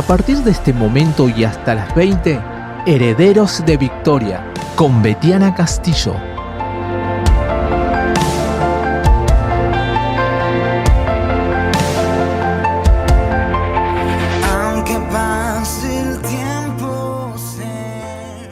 A partir de este momento y hasta las 20, Herederos de Victoria, con Betiana Castillo. Aunque pase el tiempo, sé.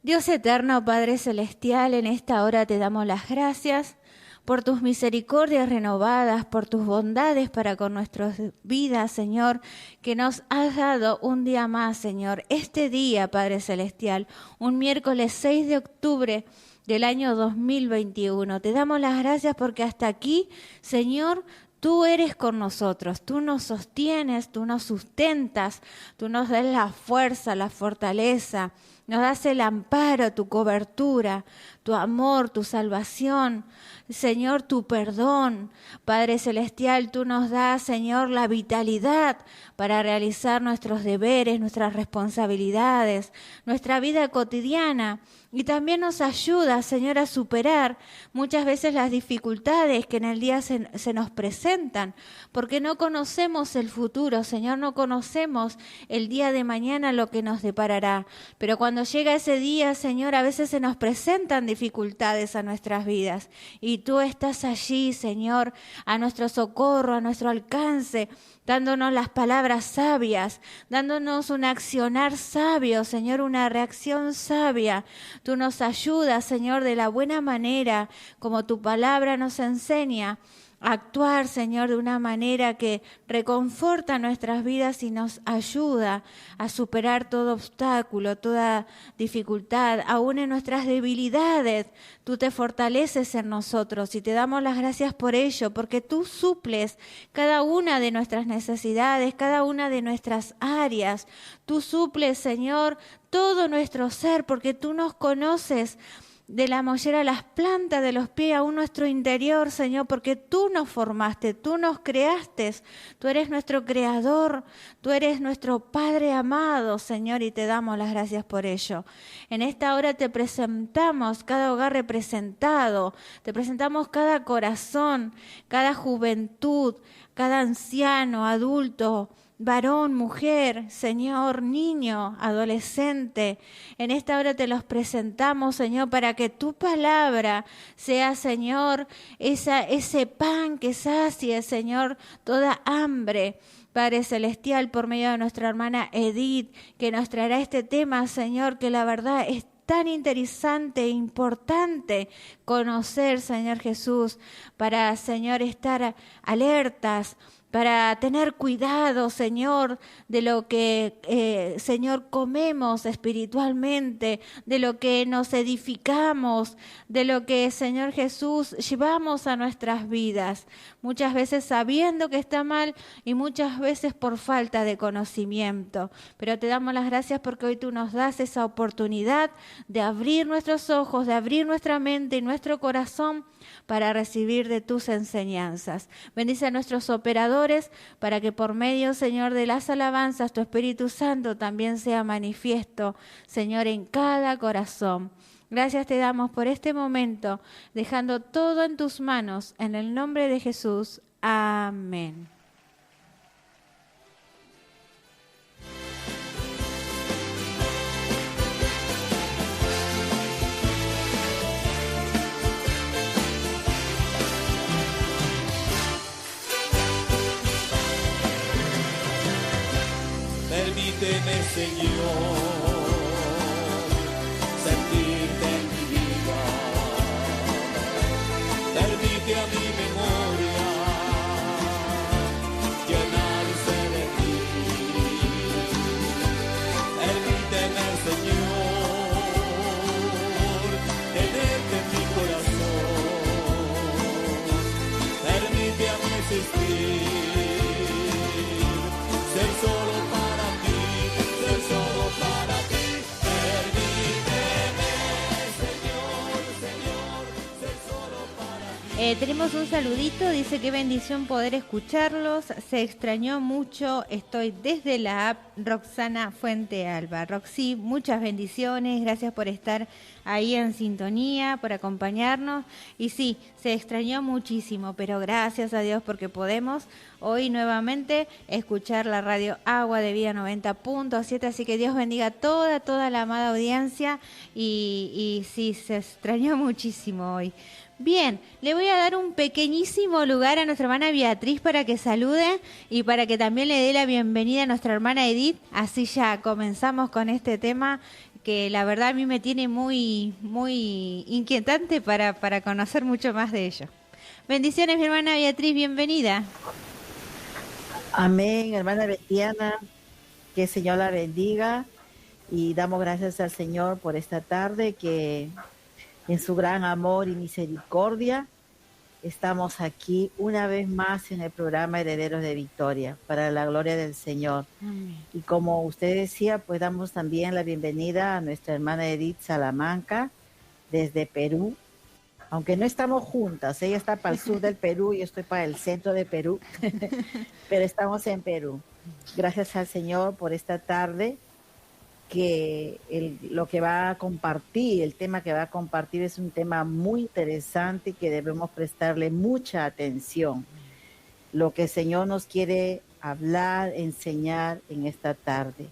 Dios eterno, Padre celestial, en esta hora te damos las gracias por tus misericordias renovadas, por tus bondades para con nuestras vidas, Señor, que nos has dado un día más, Señor. Este día, Padre celestial, un miércoles 6 de octubre del año 2021. Te damos las gracias porque hasta aquí, Señor, tú eres con nosotros, tú nos sostienes, tú nos sustentas, tú nos das la fuerza, la fortaleza, nos das el amparo, tu cobertura, tu amor, tu salvación, Señor, tu perdón. Padre celestial, tú nos das, Señor, la vitalidad para realizar nuestros deberes, nuestras responsabilidades, nuestra vida cotidiana. Y también nos ayuda, Señor, a superar muchas veces las dificultades que en el día se nos presentan, porque no conocemos el futuro, Señor, no conocemos el día de mañana lo que nos deparará. Pero cuando llega ese día, Señor, a veces se nos presentan dificultades a nuestras vidas. Y tú estás allí, Señor, a nuestro socorro, a nuestro alcance, dándonos las palabras sabias, dándonos un accionar sabio, Señor, una reacción sabia. Tú nos ayudas, Señor, de la buena manera, como tu palabra nos enseña, a actuar, Señor, de una manera que reconforta nuestras vidas y nos ayuda a superar todo obstáculo, toda dificultad, aún en nuestras debilidades. Tú te fortaleces en nosotros y te damos las gracias por ello, porque tú suples cada una de nuestras necesidades, cada una de nuestras áreas. Tú suples, Señor, todo nuestro ser, porque tú nos conoces de la mollera a las plantas de los pies, aún nuestro interior, Señor, porque tú nos formaste, tú nos creaste, tú eres nuestro creador, tú eres nuestro Padre amado, Señor, y te damos las gracias por ello. En esta hora te presentamos cada hogar representado, te presentamos cada corazón, cada juventud, cada anciano, adulto, varón, mujer, Señor, niño, adolescente. En esta hora te los presentamos, Señor, para que tu palabra sea, Señor, ese pan que sacie, Señor, toda hambre. Padre celestial, por medio de nuestra hermana Edith, que nos traerá este tema, Señor, que la verdad es tan interesante e importante conocer, Señor Jesús, para, Señor, estar alertas, para tener cuidado, Señor, de lo que, Señor, comemos espiritualmente, de lo que nos edificamos, de lo que, Señor Jesús, llevamos a nuestras vidas. Muchas veces sabiendo que está mal y muchas veces por falta de conocimiento. Pero te damos las gracias porque hoy tú nos das esa oportunidad de abrir nuestros ojos, de abrir nuestra mente y nuestro corazón para recibir de tus enseñanzas. Bendice a nuestros operadores para que por medio, Señor, de las alabanzas, tu Espíritu Santo también sea manifiesto, Señor, en cada corazón. Gracias te damos por este momento, dejando todo en tus manos, en el nombre de Jesús. Amén. Permíteme, Señor, sentirte en mi vida. Permite a mi memoria llenarse de ti. Permíteme, Señor, tenerte en mi corazón. Permite a mi existir, ser solo para ti, ser solo para ti. Tenemos un saludito, dice qué bendición poder escucharlos, se extrañó mucho, estoy desde la app Roxana Fuente Alba. Roxy, muchas bendiciones, gracias por estar ahí en sintonía, por acompañarnos. Y sí, se extrañó muchísimo, pero gracias a Dios porque podemos hoy nuevamente escuchar la radio Agua de Vida 90.7, así que Dios bendiga a toda la amada audiencia y sí, se extrañó muchísimo hoy. Bien, le voy a dar un pequeñísimo lugar a nuestra hermana Beatriz para que salude y para que también le dé la bienvenida a nuestra hermana Edith. Así ya comenzamos con este tema que la verdad a mí me tiene muy inquietante para conocer mucho más de ello. Bendiciones, mi hermana Beatriz, bienvenida. Amén, hermana Betiana, que el Señor la bendiga y damos gracias al Señor por esta tarde que en su gran amor y misericordia estamos aquí una vez más en el programa Herederos de Victoria, para la gloria del Señor. Amén. Y como usted decía, pues damos también la bienvenida a nuestra hermana Edith Salamanca desde Perú, aunque no estamos juntas, ella está para el sur del Perú y yo estoy para el centro de Perú, pero estamos en Perú. Gracias al Señor por esta tarde, que lo que va a compartir, el tema que va a compartir es un tema muy interesante que debemos prestarle mucha atención. Lo que el Señor nos quiere hablar, enseñar en esta tarde.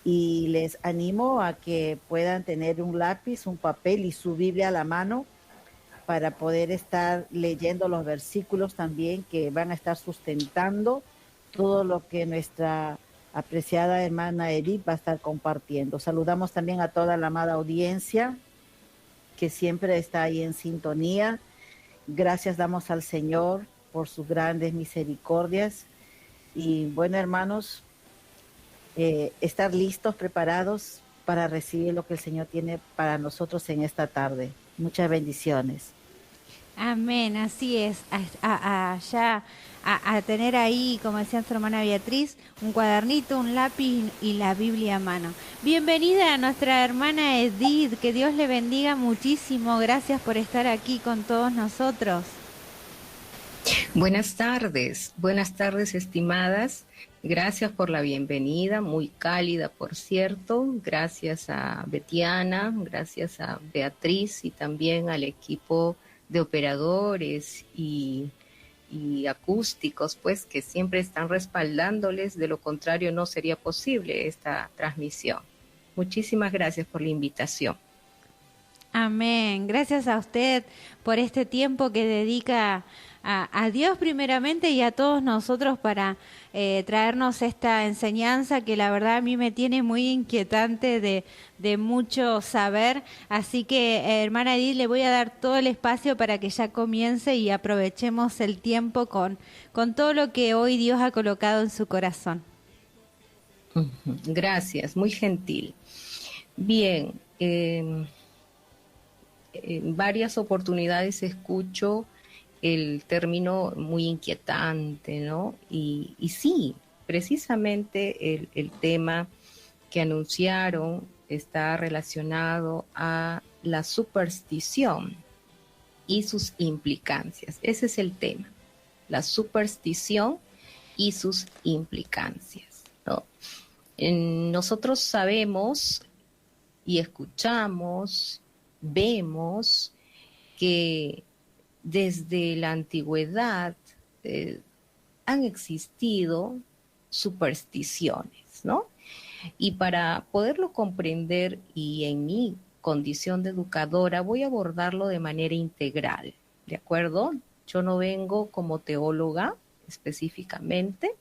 Y les animo a que puedan tener un lápiz, un papel y su Biblia a la mano para poder estar leyendo los versículos también que van a estar sustentando todo lo que nuestra apreciada hermana Edith va a estar compartiendo. Saludamos también a toda la amada audiencia que siempre está ahí en sintonía. Gracias damos al Señor por sus grandes misericordias. Y bueno, hermanos, estar listos, preparados para recibir lo que el Señor tiene para nosotros en esta tarde. Muchas bendiciones. Amén, así es. A tener ahí, como decía nuestra hermana Beatriz, un cuadernito, un lápiz y la Biblia a mano. Bienvenida a nuestra hermana Edith, que Dios le bendiga muchísimo. Gracias por estar aquí con todos nosotros. Buenas tardes estimadas. Gracias por la bienvenida, muy cálida por cierto. Gracias a Betiana, gracias a Beatriz y también al equipo de operadores y acústicos, pues, que siempre están respaldándoles, de lo contrario no sería posible esta transmisión. Muchísimas gracias por la invitación. Amén. Gracias a usted por este tiempo que dedica a Dios primeramente y a todos nosotros para traernos esta enseñanza que la verdad a mí me tiene muy inquietante de mucho saber. Así que, hermana Edith, le voy a dar todo el espacio para que ya comience y aprovechemos el tiempo con todo lo que hoy Dios ha colocado en su corazón. Gracias, muy gentil. Bien, en varias oportunidades escucho el término muy inquietante, ¿no? Y sí, precisamente el tema que anunciaron está relacionado a la superstición y sus implicancias. Ese es el tema, la superstición y sus implicancias, ¿no? Nosotros sabemos y escuchamos, vemos que desde la antigüedad han existido supersticiones, ¿no? Y para poderlo comprender y en mi condición de educadora voy a abordarlo de manera integral, ¿de acuerdo? Yo no vengo como teóloga específicamente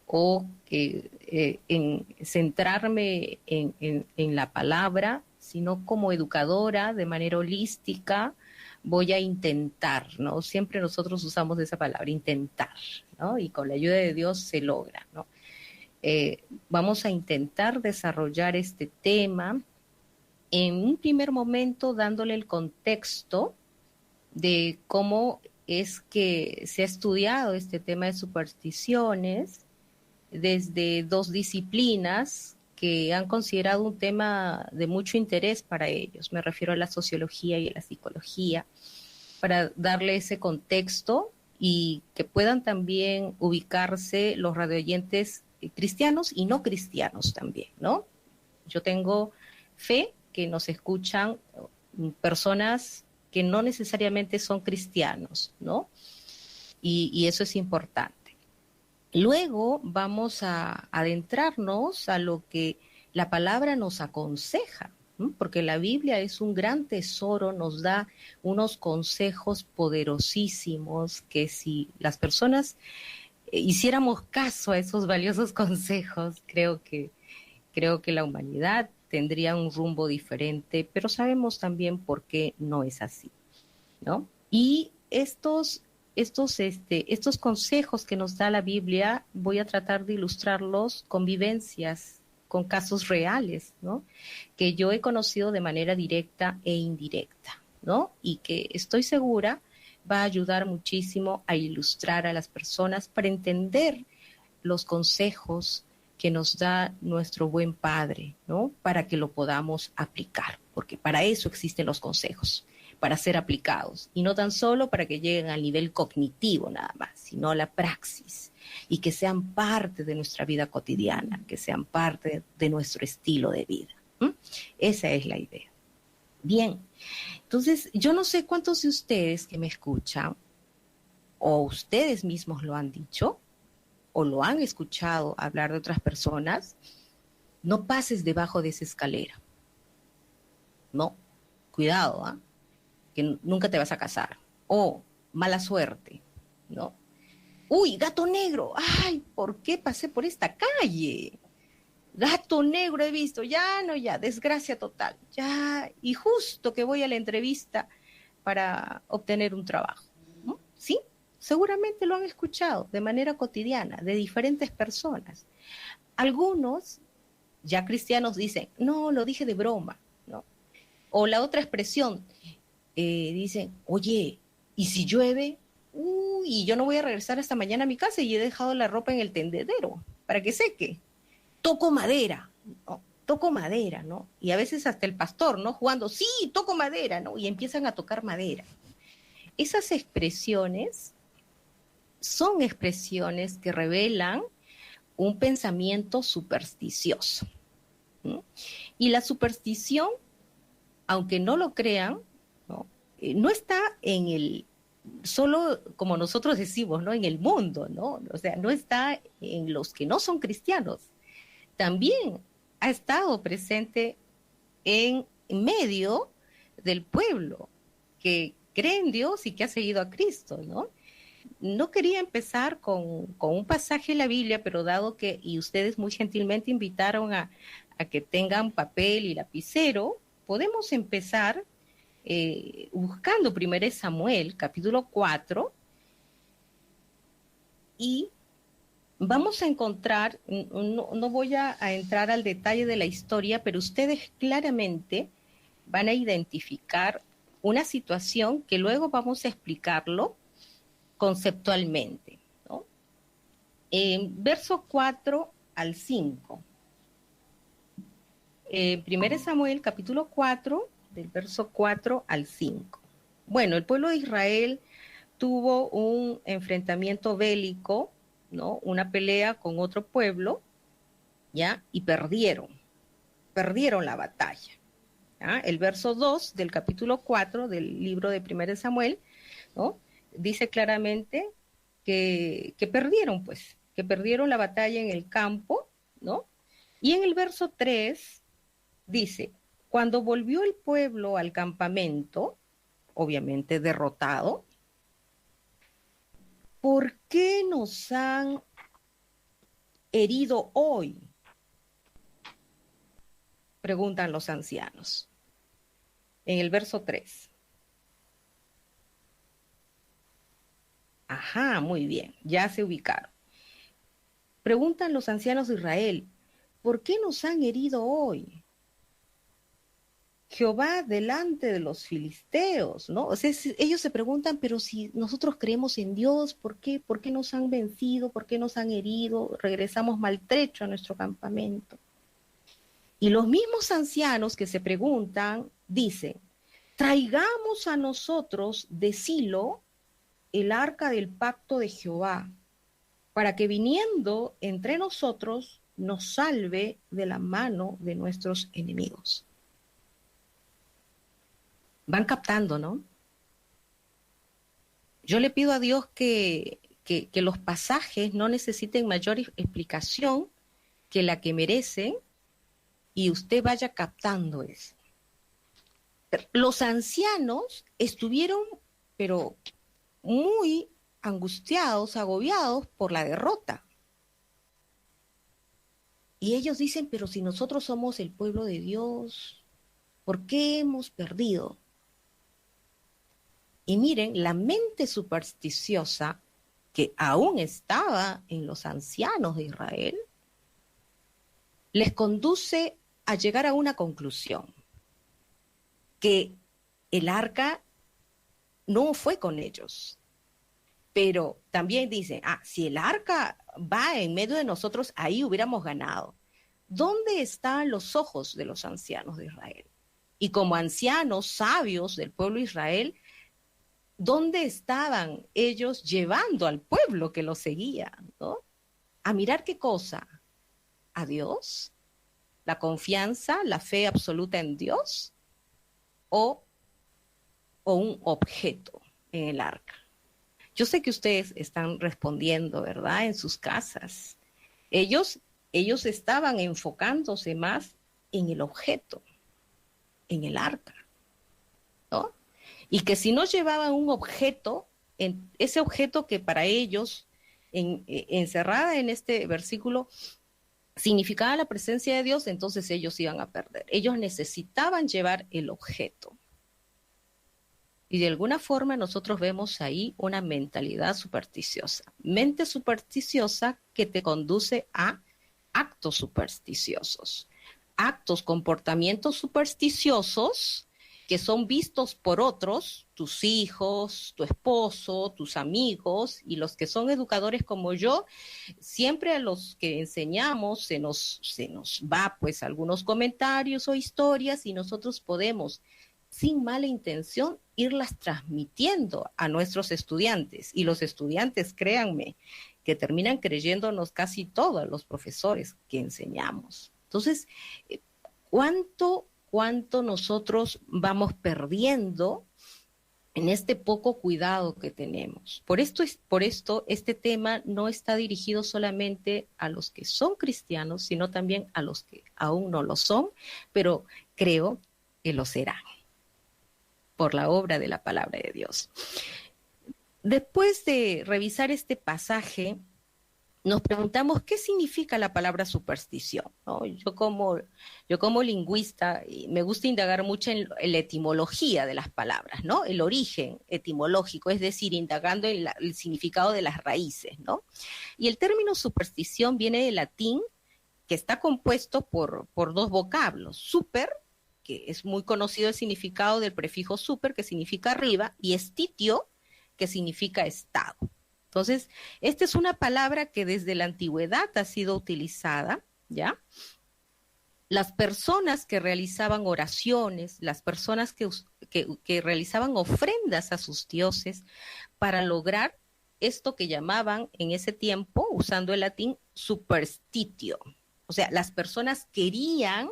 o en centrarme en la palabra, sino como educadora de manera holística. Voy a intentar, ¿no? Siempre nosotros usamos esa palabra, intentar, ¿no? Y con la ayuda de Dios se logra, ¿no? Vamos a intentar desarrollar este tema en un primer momento dándole el contexto de cómo es que se ha estudiado este tema de supersticiones desde dos disciplinas que han considerado un tema de mucho interés para ellos. Me refiero a la sociología y a la psicología. para darle ese contexto y que puedan también ubicarse los radioyentes cristianos y no cristianos también, ¿no? Yo tengo fe que nos escuchan personas que no necesariamente son cristianos, ¿no? Y eso es importante. Luego vamos a adentrarnos a lo que la palabra nos aconseja, ¿no? Porque la Biblia es un gran tesoro, nos da unos consejos poderosísimos que si las personas hiciéramos caso a esos valiosos consejos, creo que la humanidad tendría un rumbo diferente, pero sabemos también por qué no es así, ¿no? Y estos consejos que nos da la Biblia, voy a tratar de ilustrarlos con vivencias, con casos reales, ¿no? Que yo he conocido de manera directa e indirecta, ¿no? Y que estoy segura va a ayudar muchísimo a ilustrar a las personas para entender los consejos que nos da nuestro buen Padre, ¿no? Para que lo podamos aplicar, porque para eso existen los consejos, para ser aplicados, y no tan solo para que lleguen al nivel cognitivo nada más, sino a la praxis, y que sean parte de nuestra vida cotidiana, que sean parte de nuestro estilo de vida. Esa es la idea. Bien, entonces yo no sé cuántos de ustedes que me escuchan, o ustedes mismos lo han dicho, o lo han escuchado hablar de otras personas, no pases debajo de esa escalera. No, cuidado, ¿ah? Que nunca te vas a casar. O mala suerte, ¿no? Uy, gato negro, ay, ¿por qué pasé por esta calle? Gato negro he visto, ya, desgracia total, ya, y justo que voy a la entrevista para obtener un trabajo, ¿no? ¿Sí? Seguramente lo han escuchado de manera cotidiana, de diferentes personas. Algunos, ya cristianos, dicen, no, lo dije de broma, ¿no? O la otra expresión, dicen, oye, ¿y si llueve? Uy, yo no voy a regresar hasta mañana a mi casa y he dejado la ropa en el tendedero para que seque. Toco madera, ¿no? Toco madera, ¿no? Y a veces hasta el pastor, ¿no? Jugando, sí, toco madera, ¿no? Y empiezan a tocar madera. Esas expresiones son expresiones que revelan un pensamiento supersticioso, ¿no? Y la superstición, aunque no lo crean, ¿no? No está en el, solo como nosotros decimos, ¿no? En el mundo, ¿no? O sea, no está en los que no son cristianos. También ha estado presente en medio del pueblo que cree en Dios y que ha seguido a Cristo, ¿no? No quería empezar con un pasaje de la Biblia, pero dado que, y ustedes muy gentilmente invitaron a que tengan papel y lapicero, podemos empezar buscando 1 Samuel, capítulo 4, y vamos a encontrar, no voy a entrar al detalle de la historia, pero ustedes claramente van a identificar una situación que luego vamos a explicarlo conceptualmente, ¿no? Verso 4 al 5. 1 Samuel, capítulo 4, del verso 4 al 5. Bueno, el pueblo de Israel tuvo un enfrentamiento bélico, ¿no? Una pelea con otro pueblo, ¿ya? Y perdieron la batalla, ¿ya? El verso 2 del capítulo 4 del libro de 1 Samuel, ¿no? Dice claramente que perdieron, pues, que perdieron la batalla en el campo, ¿no? Y en el verso 3 dice, cuando volvió el pueblo al campamento, obviamente derrotado, ¿por qué nos han herido hoy? Preguntan los ancianos. En el verso 3. Ajá, muy bien, ya se ubicaron. Preguntan los ancianos de Israel, ¿por qué nos han herido hoy? Jehová delante de los filisteos, ¿no? O sea, ellos se preguntan, pero si nosotros creemos en Dios, ¿por qué nos han vencido? ¿Por qué nos han herido? Regresamos maltrechos a nuestro campamento. Y los mismos ancianos que se preguntan, dicen, traigamos a nosotros de Silo el arca del pacto de Jehová, para que viniendo entre nosotros nos salve de la mano de nuestros enemigos. Van captando, ¿no? Yo le pido a Dios que los pasajes no necesiten mayor explicación que la que merecen y usted vaya captando eso. Los ancianos estuvieron, pero muy angustiados, agobiados por la derrota. Y ellos dicen, pero si nosotros somos el pueblo de Dios, ¿por qué hemos perdido? Y miren, la mente supersticiosa que aún estaba en los ancianos de Israel, les conduce a llegar a una conclusión, que el arca no fue con ellos. Pero también dicen, si el arca va en medio de nosotros, ahí hubiéramos ganado. ¿Dónde están los ojos de los ancianos de Israel? Y como ancianos sabios del pueblo de Israel, ¿dónde estaban ellos llevando al pueblo que los seguía, ¿no? A mirar qué cosa, a Dios, la confianza, la fe absoluta en Dios, o un objeto en el arca. Yo sé que ustedes están respondiendo, ¿verdad?, en sus casas. Ellos estaban enfocándose más en el objeto, en el arca, ¿no? Y que si no llevaban un objeto, ese objeto que para ellos, encerrada en este versículo, significaba la presencia de Dios, entonces ellos iban a perder. Ellos necesitaban llevar el objeto. Y de alguna forma nosotros vemos ahí una mentalidad supersticiosa. Mente supersticiosa que te conduce a actos supersticiosos. Actos, comportamientos supersticiosos que son vistos por otros, tus hijos, tu esposo, tus amigos, y los que son educadores como yo, siempre a los que enseñamos se nos va pues algunos comentarios o historias y nosotros podemos, sin mala intención, irlas transmitiendo a nuestros estudiantes. Y los estudiantes, créanme, que terminan creyéndonos casi todos los profesores que enseñamos. Entonces, ¿cuánto nosotros vamos perdiendo en este poco cuidado que tenemos? Por esto este tema no está dirigido solamente a los que son cristianos, sino también a los que aún no lo son, pero creo que lo serán por la obra de la palabra de Dios. Después de revisar este pasaje, nos preguntamos qué significa la palabra superstición, ¿no? Yo como lingüista me gusta indagar mucho en la etimología de las palabras, ¿no? El origen etimológico, es decir, indagando en el significado de las raíces, ¿no? Y el término superstición viene del latín, que está compuesto por dos vocablos: super, que es muy conocido el significado del prefijo super, que significa arriba, y stitio, que significa estado. Entonces, esta es una palabra que desde la antigüedad ha sido utilizada, ¿ya? Las personas que realizaban oraciones, las personas que realizaban ofrendas a sus dioses para lograr esto que llamaban en ese tiempo, usando el latín, superstitio. O sea, las personas querían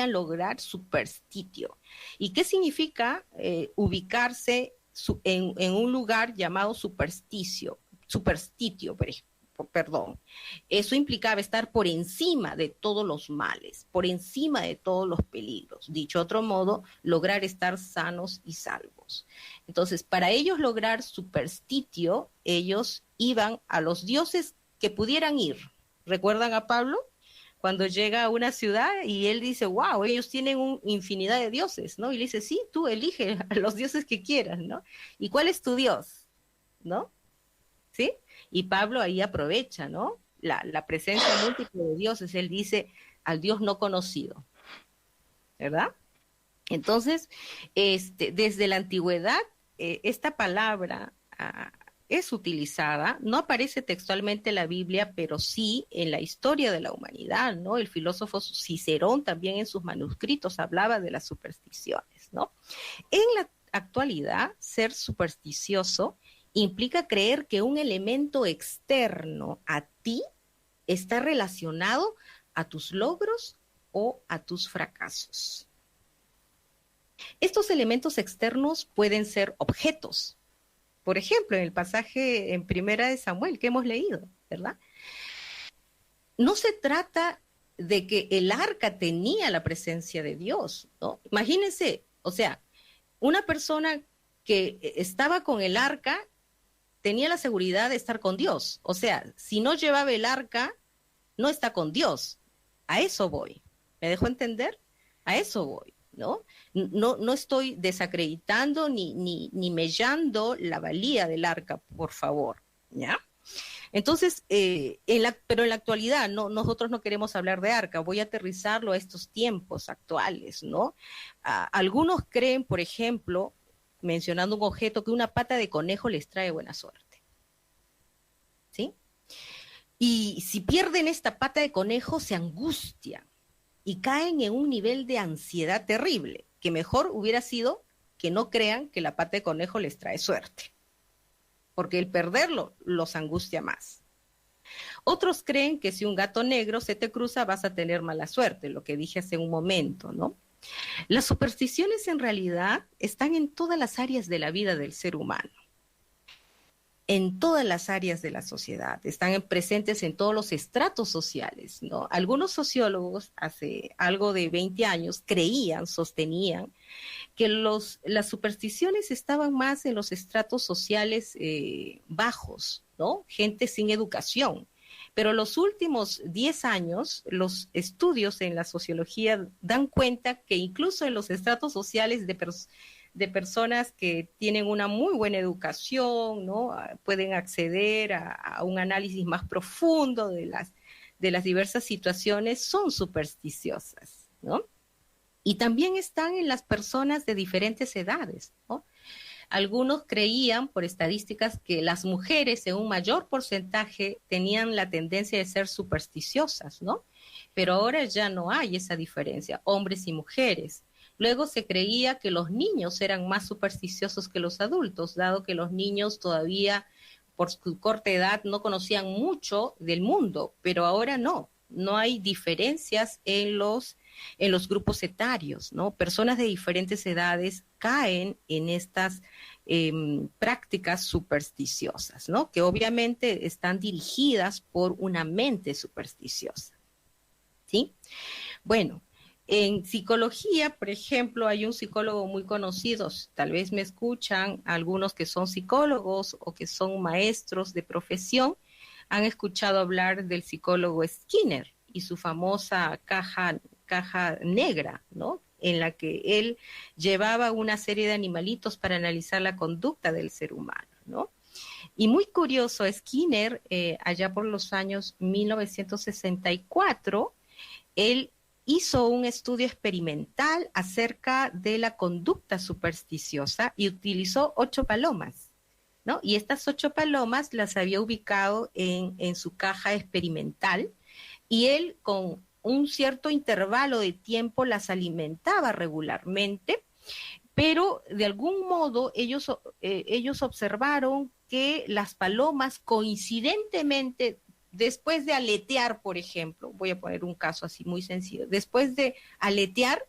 lograr superstitio. ¿Y qué significa ubicarse en un lugar llamado superstitio? Eso implicaba estar por encima de todos los males, por encima de todos los peligros. Dicho de otro modo, lograr estar sanos y salvos. Entonces, para ellos lograr superstitio, ellos iban a los dioses que pudieran ir. ¿Recuerdan a Pablo? Cuando llega a una ciudad y él dice, wow, ellos tienen una infinidad de dioses, ¿no? Y le dice, sí, tú elige a los dioses que quieras, ¿no? ¿Y cuál es tu Dios? ¿No? ¿Sí? Y Pablo ahí aprovecha, ¿no? La presencia múltiple de dioses. Él dice, al Dios no conocido, ¿verdad? Entonces, desde la antigüedad, esta palabra es utilizada, no aparece textualmente en la Biblia, pero sí en la historia de la humanidad, ¿no? El filósofo Cicerón también en sus manuscritos hablaba de las supersticiones, ¿no? En la actualidad, ser supersticioso implica creer que un elemento externo a ti está relacionado a tus logros o a tus fracasos. Estos elementos externos pueden ser objetos. Por ejemplo, en el pasaje en Primera de Samuel que hemos leído, ¿verdad? No se trata de que el arca tenía la presencia de Dios, ¿no? Imagínense, o sea, una persona que estaba con el arca tenía la seguridad de estar con Dios. O sea, si no llevaba el arca, no está con Dios. A eso voy. ¿Me dejó entender? A eso voy, ¿no? No estoy desacreditando ni mellando la valía del arca, por favor, ¿ya? Entonces, pero en la actualidad nosotros no queremos hablar de arca, voy a aterrizarlo a estos tiempos actuales, ¿no? Algunos creen, por ejemplo, mencionando un objeto, que una pata de conejo les trae buena suerte, ¿sí? Y si pierden esta pata de conejo, se angustian y caen en un nivel de ansiedad terrible, que mejor hubiera sido que no crean que la pata de conejo les trae suerte, porque el perderlo los angustia más. Otros creen que si un gato negro se te cruza vas a tener mala suerte, lo que dije hace un momento, ¿no? Las supersticiones en realidad están en todas las áreas de la vida del ser humano, en todas las áreas de la sociedad, están presentes en todos los estratos sociales, ¿no? Algunos sociólogos hace algo de 20 años sostenían que las supersticiones estaban más en los estratos sociales bajos, ¿no? Gente sin educación. Pero los últimos 10 años, los estudios en la sociología dan cuenta que incluso en los estratos sociales de personas que tienen una muy buena educación, ¿no? Pueden acceder a un análisis más profundo de las diversas situaciones, son supersticiosas, ¿no? Y también están en las personas de diferentes edades, ¿no? Algunos creían, por estadísticas, que las mujeres en un mayor porcentaje tenían la tendencia de ser supersticiosas, ¿no? Pero ahora ya no hay esa diferencia, hombres y mujeres. Luego se creía que los niños eran más supersticiosos que los adultos, dado que los niños todavía, por su corta edad, no conocían mucho del mundo, pero ahora no hay diferencias en los grupos etarios, ¿no? Personas de diferentes edades caen en estas prácticas supersticiosas, ¿no? Que obviamente están dirigidas por una mente supersticiosa, ¿sí? Bueno, en psicología, por ejemplo, hay un psicólogo muy conocido, tal vez me escuchan algunos que son psicólogos o que son maestros de profesión, han escuchado hablar del psicólogo Skinner y su famosa caja negra, ¿no? En la que él llevaba una serie de animalitos para analizar la conducta del ser humano, ¿no? Y muy curioso, Skinner, allá por los años 1964, él hizo un estudio experimental acerca de la conducta supersticiosa y utilizó 8 palomas, ¿no? Y estas 8 palomas las había ubicado en su caja experimental y él con un cierto intervalo de tiempo las alimentaba regularmente, pero de algún modo ellos observaron que las palomas coincidentemente, después de aletear, por ejemplo, voy a poner un caso así muy sencillo, después de aletear,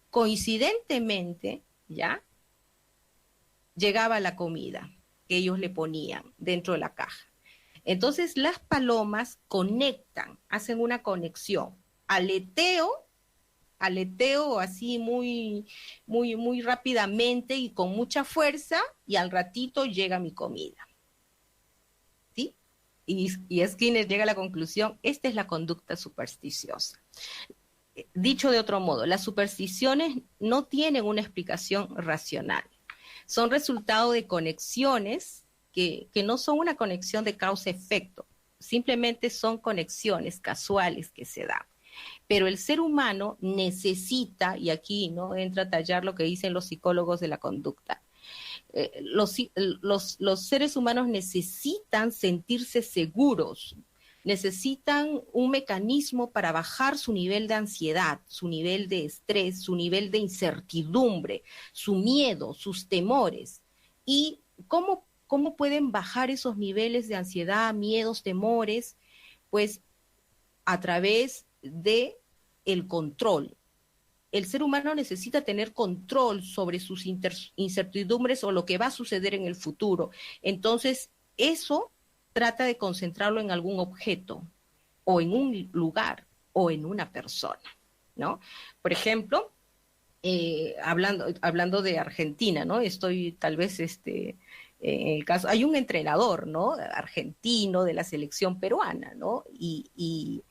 coincidentemente, ¿ya? Llegaba la comida que ellos le ponían dentro de la caja. Entonces las palomas conectan, hacen una conexión. Aleteo así muy rápidamente y con mucha fuerza, y al ratito llega mi comida. ¿Sí? Y Skinner llega a la conclusión, esta es la conducta supersticiosa. Dicho de otro modo, las supersticiones no tienen una explicación racional. Son resultado de conexiones que no son una conexión de causa-efecto, simplemente son conexiones casuales que se dan. Pero el ser humano necesita, y aquí no entra a tallar lo que dicen los psicólogos de la conducta, los seres humanos necesitan sentirse seguros, necesitan un mecanismo para bajar su nivel de ansiedad, su nivel de estrés, su nivel de incertidumbre, su miedo, sus temores. ¿Y cómo pueden bajar esos niveles de ansiedad, miedos, temores? Pues a través de el control. El ser humano necesita tener control sobre sus incertidumbres o lo que va a suceder en el futuro. Entonces, eso trata de concentrarlo en algún objeto o en un lugar o en una persona, ¿no? Por ejemplo, hablando de Argentina, ¿no? Estoy tal vez en el caso, hay un entrenador, ¿no? Argentino de la selección peruana, ¿no? Y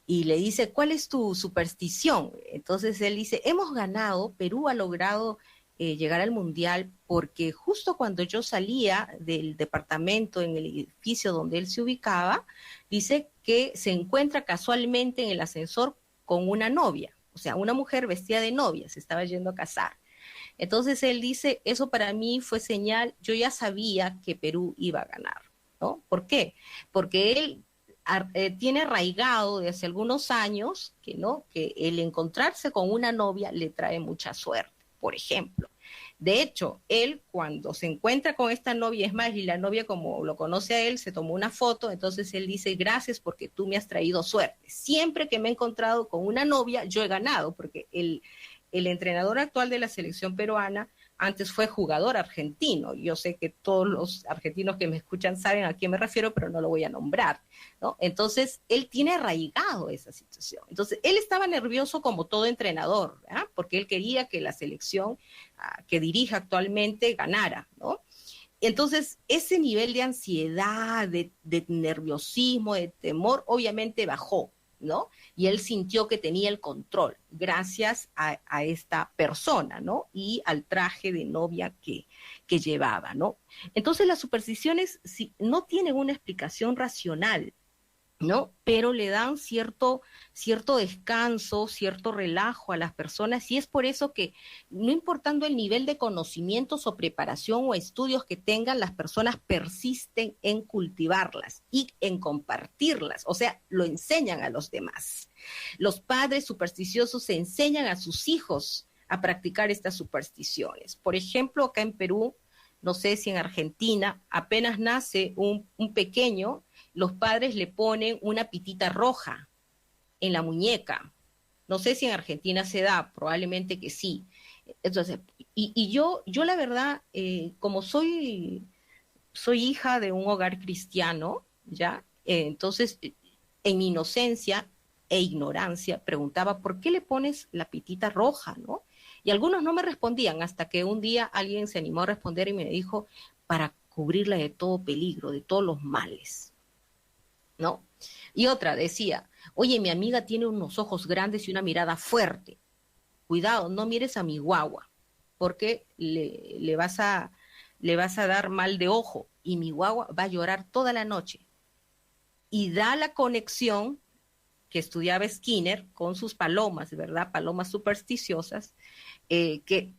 le dice, ¿cuál es tu superstición? Entonces él dice, hemos ganado, Perú ha logrado llegar al Mundial porque justo cuando yo salía del departamento en el edificio donde él se ubicaba, dice que se encuentra casualmente en el ascensor con una novia, o sea, una mujer vestida de novia, se estaba yendo a casar. Entonces él dice, eso para mí fue señal, yo ya sabía que Perú iba a ganar, ¿no? ¿Por qué? Porque él tiene arraigado de hace algunos años que no, que el encontrarse con una novia le trae mucha suerte, por ejemplo. De hecho, él cuando se encuentra con esta novia, es más, y la novia como lo conoce a él, se tomó una foto, entonces él dice, gracias porque tú me has traído suerte. Siempre que me he encontrado con una novia, yo he ganado, porque el entrenador actual de la selección peruana antes fue jugador argentino. Yo sé que todos los argentinos que me escuchan saben a quién me refiero, pero no lo voy a nombrar, ¿no? Entonces, él tiene arraigado esa situación. Entonces, él estaba nervioso como todo entrenador, ¿verdad? Porque él quería que la selección que dirige actualmente ganara, ¿no? Entonces, ese nivel de ansiedad, de nerviosismo, de temor, obviamente bajó, ¿no? Y él sintió que tenía el control gracias a esta persona, ¿no? Y al traje de novia que llevaba, ¿no? Entonces las supersticiones no tienen una explicación racional, ¿no? Pero le dan cierto descanso, cierto relajo a las personas, y es por eso que, no importando el nivel de conocimientos o preparación o estudios que tengan, las personas persisten en cultivarlas y en compartirlas, o sea, lo enseñan a los demás. Los padres supersticiosos enseñan a sus hijos a practicar estas supersticiones. Por ejemplo, acá en Perú, no sé si en Argentina, apenas nace un pequeño, los padres le ponen una pitita roja en la muñeca. No sé si en Argentina se da, probablemente que sí. Entonces, y yo la verdad, como soy hija de un hogar cristiano, ¿ya? Entonces, en mi inocencia e ignorancia, preguntaba, ¿por qué le pones la pitita roja, no? Y algunos no me respondían, hasta que un día alguien se animó a responder y me dijo, para cubrirla de todo peligro, de todos los males, ¿no? Y otra decía, oye, mi amiga tiene unos ojos grandes y una mirada fuerte. Cuidado, no mires a mi guagua, porque le vas a dar mal de ojo y mi guagua va a llorar toda la noche. Y da la conexión que estudiaba Skinner con sus palomas, ¿verdad? Palomas supersticiosas, que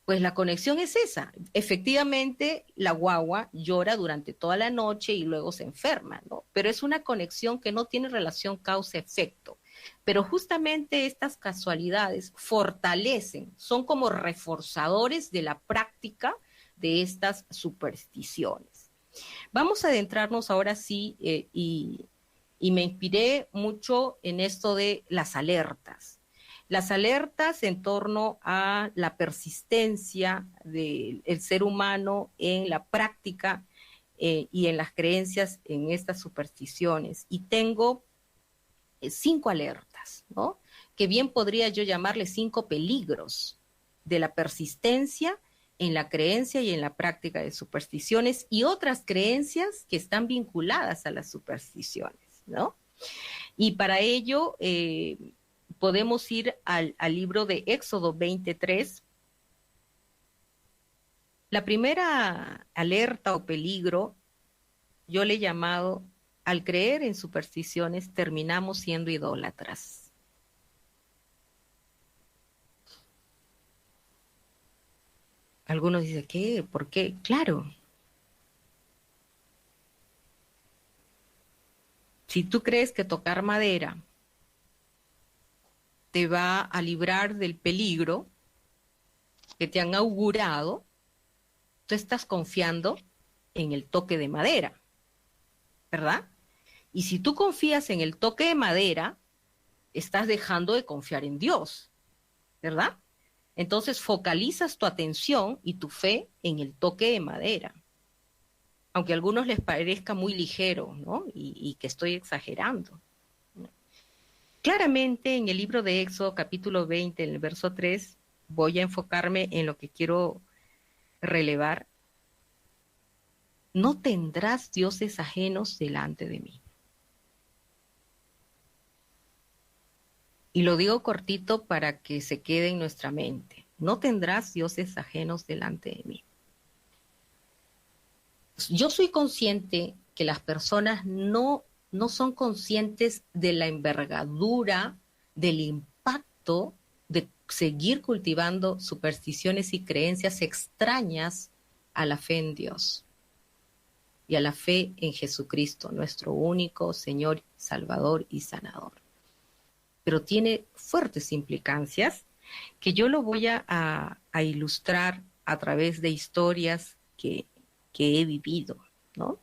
pues la conexión es esa. Efectivamente, la guagua llora durante toda la noche y luego se enferma, ¿no? Pero es una conexión que no tiene relación causa-efecto. Pero justamente estas casualidades fortalecen, son como reforzadores de la práctica de estas supersticiones. Vamos a adentrarnos ahora sí, y me inspiré mucho en esto de las alertas. Las alertas en torno a la persistencia del ser humano en la práctica y en las creencias en estas supersticiones. Y tengo 5 alertas, ¿no? Que bien podría yo llamarle 5 peligros de la persistencia en la creencia y en la práctica de supersticiones y otras creencias que están vinculadas a las supersticiones, ¿no? Y para ello podemos ir al libro de Éxodo 23. La primera alerta o peligro, yo le he llamado, al creer en supersticiones terminamos siendo idólatras. Algunos dicen, ¿qué? ¿Por qué? Claro, si tú crees que tocar madera te va a librar del peligro que te han augurado, tú estás confiando en el toque de madera, ¿verdad? Y si tú confías en el toque de madera, estás dejando de confiar en Dios, ¿verdad? Entonces focalizas tu atención y tu fe en el toque de madera. Aunque a algunos les parezca muy ligero, ¿no? Y que estoy exagerando. Claramente en el libro de Éxodo, capítulo 20, en el verso 3, voy a enfocarme en lo que quiero relevar. No tendrás dioses ajenos delante de mí. Y lo digo cortito para que se quede en nuestra mente. No tendrás dioses ajenos delante de mí. Yo soy consciente que las personas no son conscientes de la envergadura, del impacto de seguir cultivando supersticiones y creencias extrañas a la fe en Dios y a la fe en Jesucristo, nuestro único Señor, Salvador y Sanador. Pero tiene fuertes implicancias que yo lo voy a ilustrar a través de historias que he vivido, ¿no?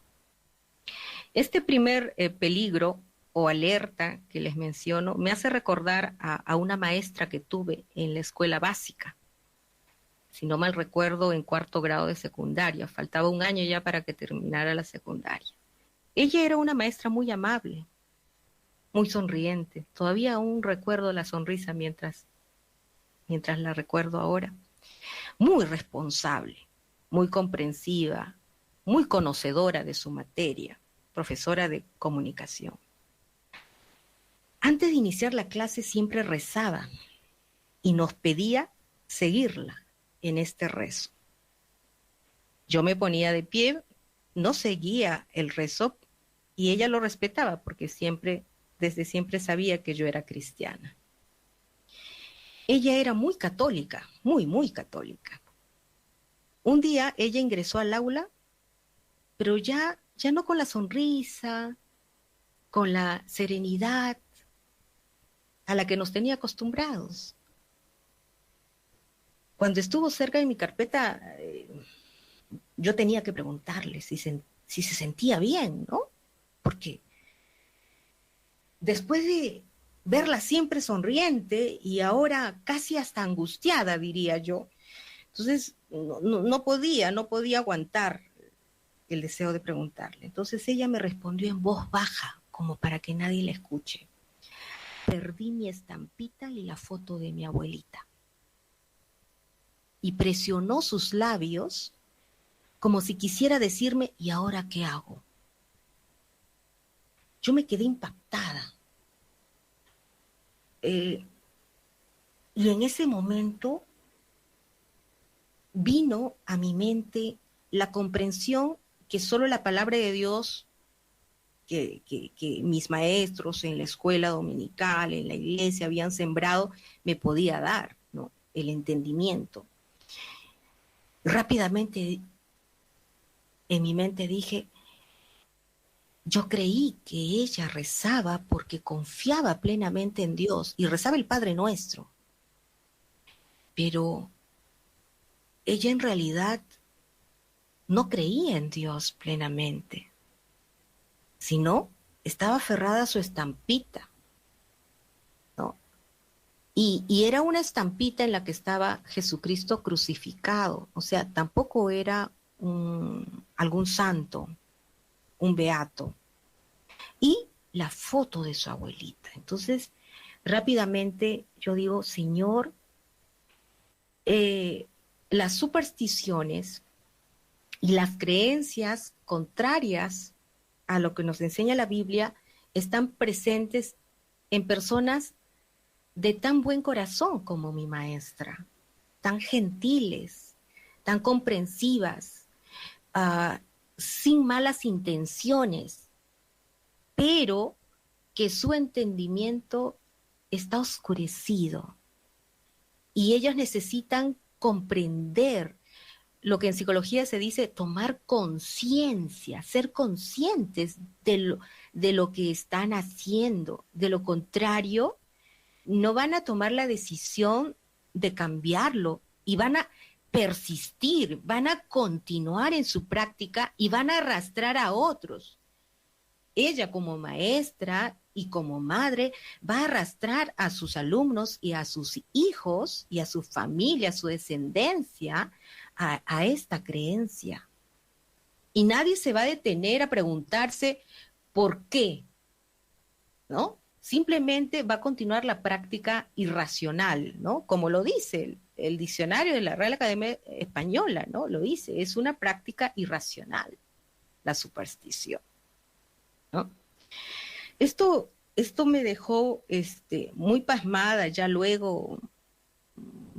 Este primer peligro o alerta que les menciono me hace recordar a una maestra que tuve en la escuela básica. Si no mal recuerdo, en 4º grado de secundaria. Faltaba un año ya para que terminara la secundaria. Ella era una maestra muy amable, muy sonriente. Todavía aún recuerdo la sonrisa mientras la recuerdo ahora. Muy responsable, muy comprensiva, muy conocedora de su materia, profesora de comunicación. Antes de iniciar la clase siempre rezaba y nos pedía seguirla en este rezo. Yo me ponía de pie, no seguía el rezo y ella lo respetaba porque desde siempre sabía que yo era cristiana. Ella era muy católica, muy católica. Un día ella ingresó al aula, pero ya no con la sonrisa, con la serenidad a la que nos tenía acostumbrados. Cuando estuvo cerca de mi carpeta, yo tenía que preguntarle si se sentía bien, ¿no? Porque después de verla siempre sonriente y ahora casi hasta angustiada, diría yo, entonces no podía aguantar el deseo de preguntarle. Entonces ella me respondió en voz baja, como para que nadie la escuche. Perdí mi estampita y la foto de mi abuelita. Y presionó sus labios como si quisiera decirme, ¿y ahora qué hago? Yo me quedé impactada. Y en ese momento vino a mi mente la comprensión que solo la palabra de Dios, que mis maestros en la escuela dominical, en la iglesia habían sembrado, me podía dar, ¿no? El entendimiento. Rápidamente en mi mente dije, yo creí que ella rezaba porque confiaba plenamente en Dios y rezaba el Padre Nuestro. Pero ella en realidad no creía en Dios plenamente, sino estaba aferrada a su estampita, ¿no? Y era una estampita en la que estaba Jesucristo crucificado, o sea, tampoco era algún santo, un beato, y la foto de su abuelita. Entonces, rápidamente yo digo, Señor, las supersticiones y las creencias contrarias a lo que nos enseña la Biblia están presentes en personas de tan buen corazón como mi maestra, tan gentiles, tan comprensivas, sin malas intenciones, pero que su entendimiento está oscurecido y ellos necesitan comprender lo que en psicología se dice tomar conciencia, ser conscientes de lo que están haciendo. De lo contrario, no van a tomar la decisión de cambiarlo y van a persistir, van a continuar en su práctica y van a arrastrar a otros. Ella como maestra y como madre va a arrastrar a sus alumnos y a sus hijos y a su familia, a su descendencia, a esta creencia. Y nadie se va a detener a preguntarse por qué, ¿no? Simplemente va a continuar la práctica irracional, ¿no? Como lo dice el diccionario de la Real Academia Española, ¿no? Lo dice, es una práctica irracional, la superstición, ¿no? Esto me dejó muy pasmada. Ya luego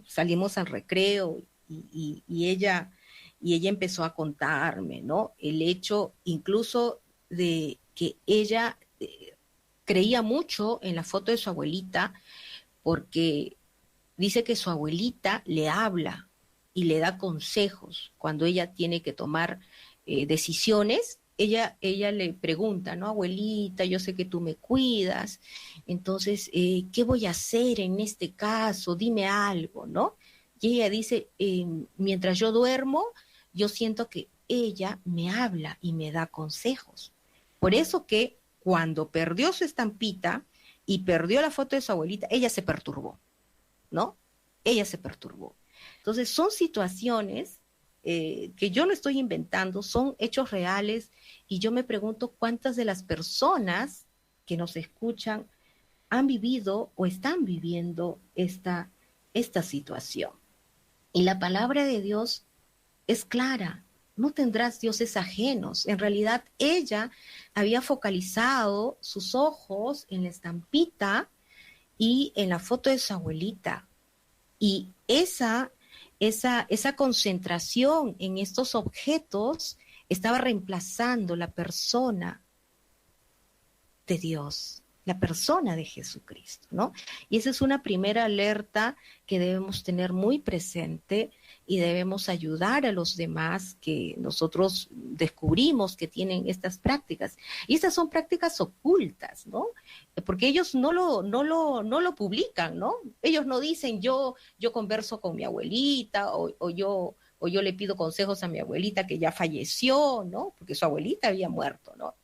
salimos al recreo y ella empezó a contarme, ¿no? El hecho incluso de que ella creía mucho en la foto de su abuelita, porque dice que su abuelita le habla y le da consejos cuando ella tiene que tomar decisiones. Ella le pregunta, ¿no? Abuelita, yo sé que tú me cuidas, entonces, ¿qué voy a hacer en este caso? Dime algo, ¿no? Y ella dice, mientras yo duermo, yo siento que ella me habla y me da consejos. Por eso que cuando perdió su estampita y perdió la foto de su abuelita, ella se perturbó, ¿no? Ella se perturbó. Entonces, son situaciones que yo no estoy inventando, son hechos reales, y yo me pregunto cuántas de las personas que nos escuchan han vivido o están viviendo esta situación. Y la palabra de Dios es clara: no tendrás dioses ajenos. En realidad ella había focalizado sus ojos en la estampita y en la foto de su abuelita. Y esa concentración en estos objetos estaba reemplazando la persona de Dios, la persona de Jesucristo, ¿no? Y esa es una primera alerta que debemos tener muy presente, y debemos ayudar a los demás que nosotros descubrimos que tienen estas prácticas. Y estas son prácticas ocultas, ¿no? Porque ellos no lo publican, ¿no? Ellos no dicen yo converso con mi abuelita o yo le pido consejos a mi abuelita que ya falleció, ¿no? Porque su abuelita había muerto, ¿no?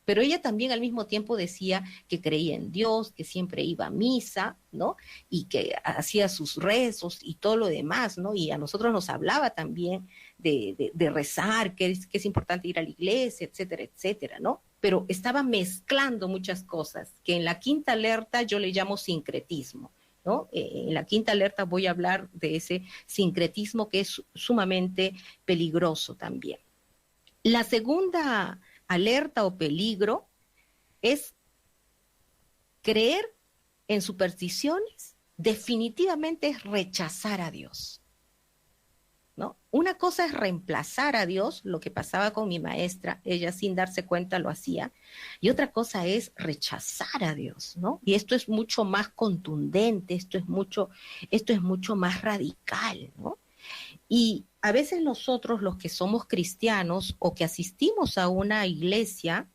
Pero ella también al mismo tiempo decía que creía en Dios, que siempre iba a misa, ¿no? Y que hacía sus rezos y todo lo demás, ¿no? Y a nosotros nos hablaba también de rezar, que es importante ir a la iglesia, etcétera, etcétera, ¿no? Pero estaba mezclando muchas cosas, que en la quinta alerta yo le llamo sincretismo, ¿no? En la quinta alerta voy a hablar de ese sincretismo que es sumamente peligroso también. La segunda alerta o peligro es creer en supersticiones. Definitivamente es rechazar a Dios, ¿no? Una cosa es reemplazar a Dios, lo que pasaba con mi maestra, ella sin darse cuenta lo hacía, y otra cosa es rechazar a Dios, ¿no? Y esto es mucho más contundente, esto es mucho más radical, ¿no? Y a veces nosotros, los que somos cristianos o que asistimos a una iglesia,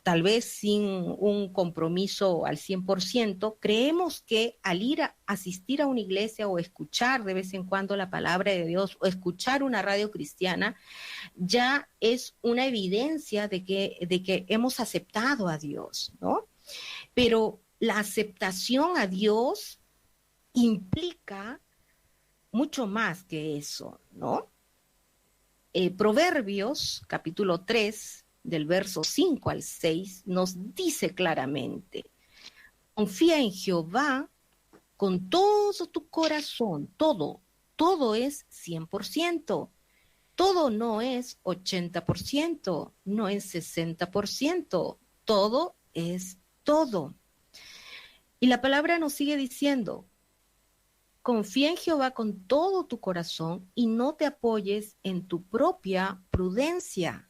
tal vez sin un compromiso al 100%, creemos que al ir a asistir a una iglesia o escuchar de vez en cuando la palabra de Dios o escuchar una radio cristiana, ya es una evidencia de que hemos aceptado a Dios, ¿no? Pero la aceptación a Dios implica mucho más que eso, ¿no? Proverbios, capítulo 3, del verso 5 al 6, nos dice claramente: confía en Jehová con todo tu corazón, todo es 100%, todo no es 80%, no es 60%, todo es todo. Y la palabra nos sigue diciendo: confía en Jehová con todo tu corazón y no te apoyes en tu propia prudencia.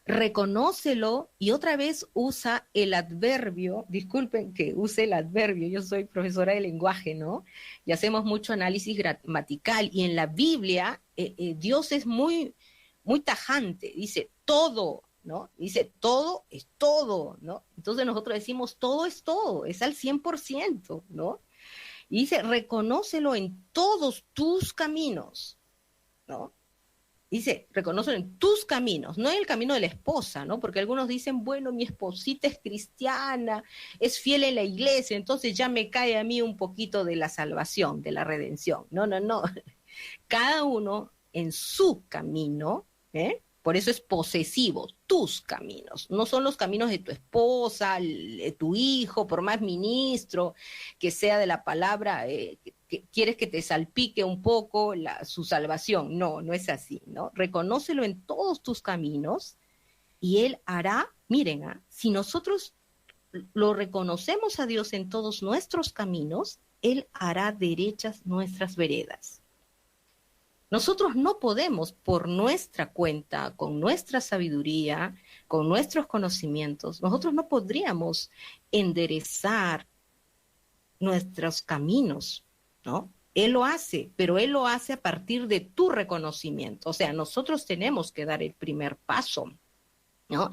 reconócelo, y otra vez usa el adverbio, disculpen que use el adverbio, yo soy profesora de lenguaje, ¿no? Y hacemos mucho análisis gramatical, y en la Biblia Dios es muy, muy tajante, dice todo, ¿no? Dice todo es todo, ¿no? Entonces nosotros decimos todo, es al 100%, ¿no? Y dice, reconócelo en todos tus caminos, ¿no? Dice, reconócelo en tus caminos, no en el camino de la esposa, ¿no? Porque algunos dicen, bueno, mi esposita es cristiana, es fiel en la iglesia, entonces ya me cae a mí un poquito de la salvación, de la redención. No, no, no. Cada uno en su camino, ¿eh? Por eso es posesivo, tus caminos. No son los caminos de tu esposa, de tu hijo, por más ministro que sea de la palabra, que quieres que te salpique un poco su salvación. No, no es así, ¿no? Reconócelo en todos tus caminos y Él hará, miren, si nosotros lo reconocemos a Dios en todos nuestros caminos, Él hará derechas nuestras veredas. Nosotros no podemos por nuestra cuenta, con nuestra sabiduría, con nuestros conocimientos, nosotros no podríamos enderezar nuestros caminos, ¿no? Él lo hace, pero Él lo hace a partir de tu reconocimiento. O sea, nosotros tenemos que dar el primer paso, ¿no?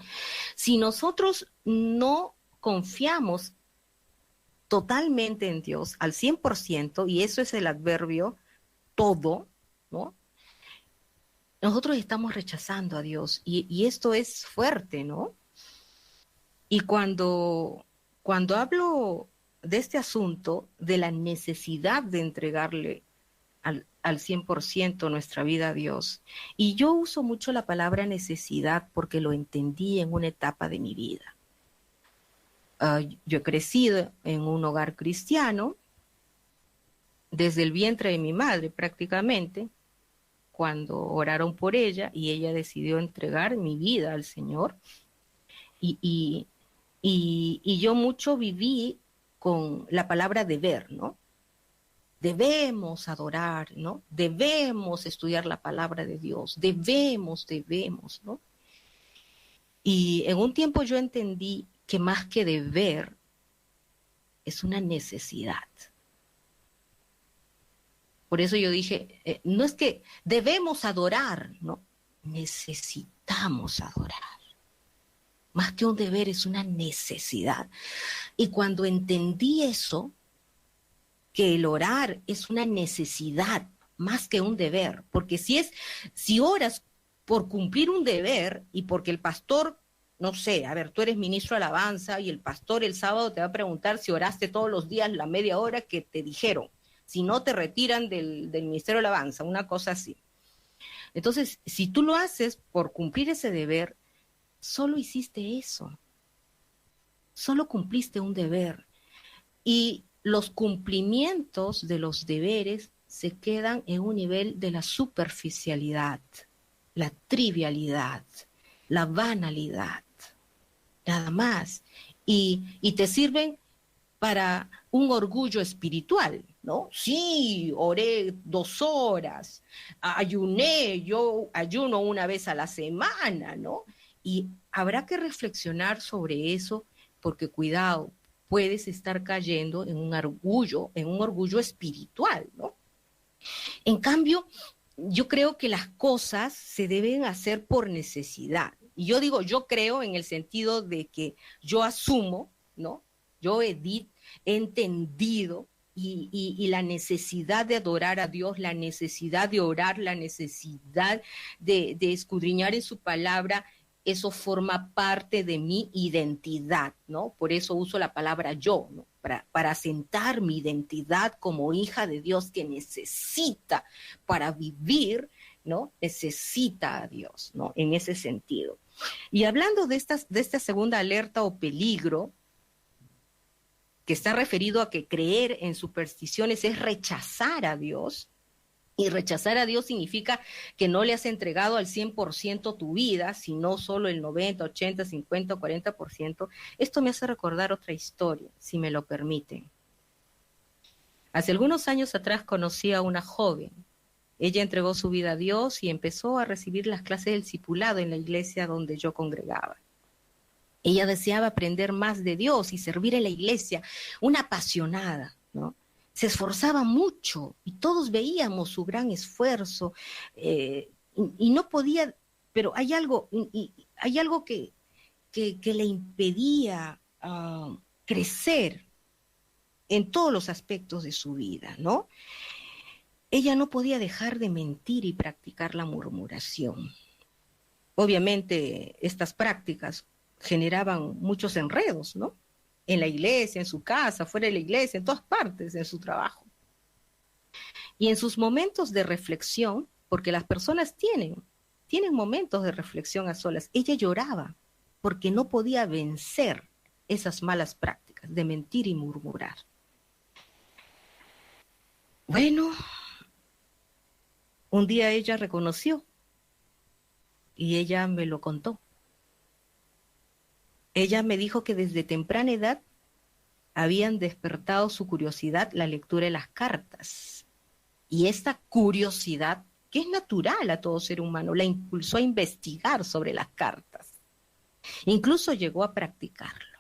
Si nosotros no confiamos totalmente en Dios, al 100%, y eso es el adverbio, todo, ¿no? Nosotros estamos rechazando a Dios y esto es fuerte, ¿no? Y cuando hablo de este asunto, de la necesidad de entregarle al 100% nuestra vida a Dios, y yo uso mucho la palabra necesidad porque lo entendí en una etapa de mi vida. Yo he crecido en un hogar cristiano, desde el vientre de mi madre prácticamente, cuando oraron por ella y ella decidió entregar mi vida al Señor. Y yo mucho viví con la palabra deber, ¿no? Debemos adorar, ¿no? Debemos estudiar la palabra de Dios, debemos, ¿no? Y en un tiempo yo entendí que más que deber es una necesidad. Por eso yo dije, no es que debemos adorar, ¿no? Necesitamos adorar. Más que un deber, es una necesidad. Y cuando entendí eso, que el orar es una necesidad más que un deber, porque si oras por cumplir un deber y porque el pastor, no sé, a ver, tú eres ministro de alabanza y el pastor el sábado te va a preguntar si oraste todos los días la media hora que te dijeron. Si no, te retiran del Ministerio de Alabanza, una cosa así. Entonces, si tú lo haces por cumplir ese deber, solo hiciste eso. Solo cumpliste un deber. Y los cumplimientos de los deberes se quedan en un nivel de la superficialidad, la trivialidad, la banalidad, nada más. Y te sirven para un orgullo espiritual, ¿no? Sí, oré 2 horas, ayuné, yo ayuno una vez a la semana, ¿no? Y habrá que reflexionar sobre eso, porque cuidado, puedes estar cayendo en un orgullo espiritual, ¿no? En cambio, yo creo que las cosas se deben hacer por necesidad. Y yo digo, yo creo en el sentido de que yo asumo, ¿no? Yo he entendido y la necesidad de adorar a Dios, la necesidad de orar, la necesidad de escudriñar en su palabra, eso forma parte de mi identidad, ¿no? Por eso uso la palabra yo, ¿no? Para asentar mi identidad como hija de Dios que necesita para vivir, ¿no? Necesita a Dios, ¿no? En ese sentido. Y hablando de esta segunda alerta o peligro, que está referido a que creer en supersticiones es rechazar a Dios, y rechazar a Dios significa que no le has entregado al 100% tu vida, sino solo el 90, 80, 50 o 40%. Esto me hace recordar otra historia, si me lo permiten. Hace algunos años atrás conocí a una joven Ella entregó su vida a Dios y empezó a recibir las clases del discipulado en la iglesia donde yo congregaba. Ella deseaba aprender más de Dios y servir en la iglesia, una apasionada, ¿no? Se esforzaba mucho y todos veíamos su gran esfuerzo y no podía, pero hay algo que le impedía crecer en todos los aspectos de su vida, ¿no? Ella no podía dejar de mentir y practicar la murmuración. Obviamente, estas prácticas generaban muchos enredos, ¿no? En la iglesia, en su casa, fuera de la iglesia, en todas partes, en su trabajo. Y en sus momentos de reflexión, porque las personas tienen momentos de reflexión a solas, ella lloraba porque no podía vencer esas malas prácticas de mentir y murmurar. Bueno, un día ella reconoció y ella me lo contó. Ella me dijo que desde temprana edad habían despertado su curiosidad la lectura de las cartas. Y esta curiosidad, que es natural a todo ser humano, la impulsó a investigar sobre las cartas. Incluso llegó a practicarlo.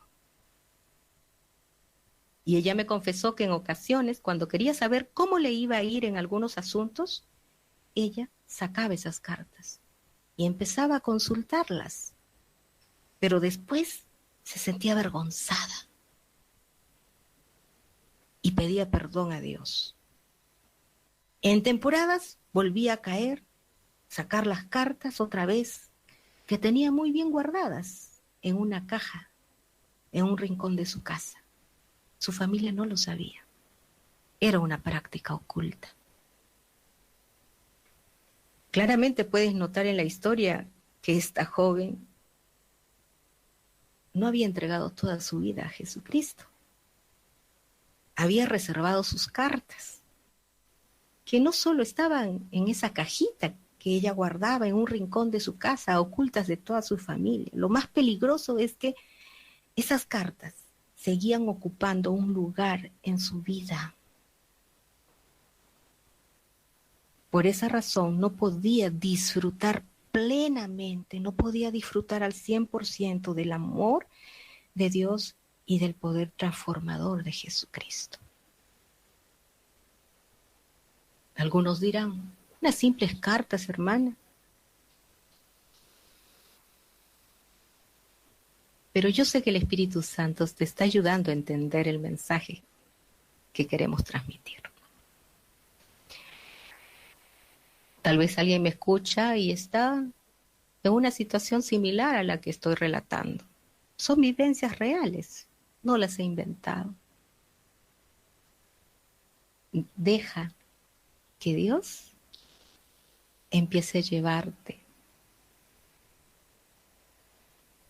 Y ella me confesó que en ocasiones, cuando quería saber cómo le iba a ir en algunos asuntos, ella sacaba esas cartas y empezaba a consultarlas. Pero después se sentía avergonzada y pedía perdón a Dios. En temporadas volvía a caer, sacar las cartas otra vez, que tenía muy bien guardadas en una caja, en un rincón de su casa. Su familia no lo sabía. Era una práctica oculta. Claramente puedes notar en la historia que esta joven no había entregado toda su vida a Jesucristo. Había reservado sus cartas, que no solo estaban en esa cajita que ella guardaba en un rincón de su casa, ocultas de toda su familia. Lo más peligroso es que esas cartas seguían ocupando un lugar en su vida. Por esa razón no podía disfrutar plenamente, no podía disfrutar al 100% del amor de Dios y del poder transformador de Jesucristo. Algunos dirán, unas simples cartas, hermana. Pero yo sé que el Espíritu Santo te está ayudando a entender el mensaje que queremos transmitir. Tal vez alguien me escucha y está en una situación similar a la que estoy relatando. Son vivencias reales, no las he inventado. Deja que Dios empiece a llevarte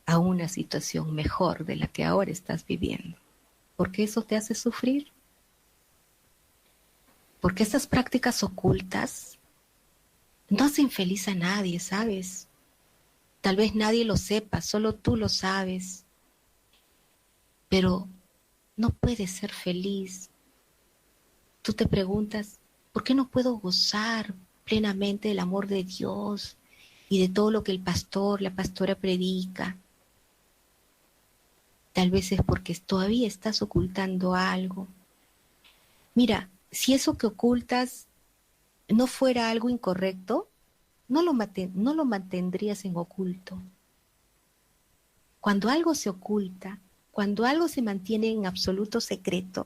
a una situación mejor de la que ahora estás viviendo, porque eso te hace sufrir. Porque esas prácticas ocultas no hacen feliz a nadie, ¿sabes? Tal vez nadie lo sepa, solo tú lo sabes. Pero no puedes ser feliz. Tú te preguntas, ¿por qué no puedo gozar plenamente del amor de Dios y de todo lo que el pastor, la pastora predica? Tal vez es porque todavía estás ocultando algo. Mira, si eso que ocultas no fuera algo incorrecto, no lo mantendrías en oculto. Cuando algo se oculta, cuando algo se mantiene en absoluto secreto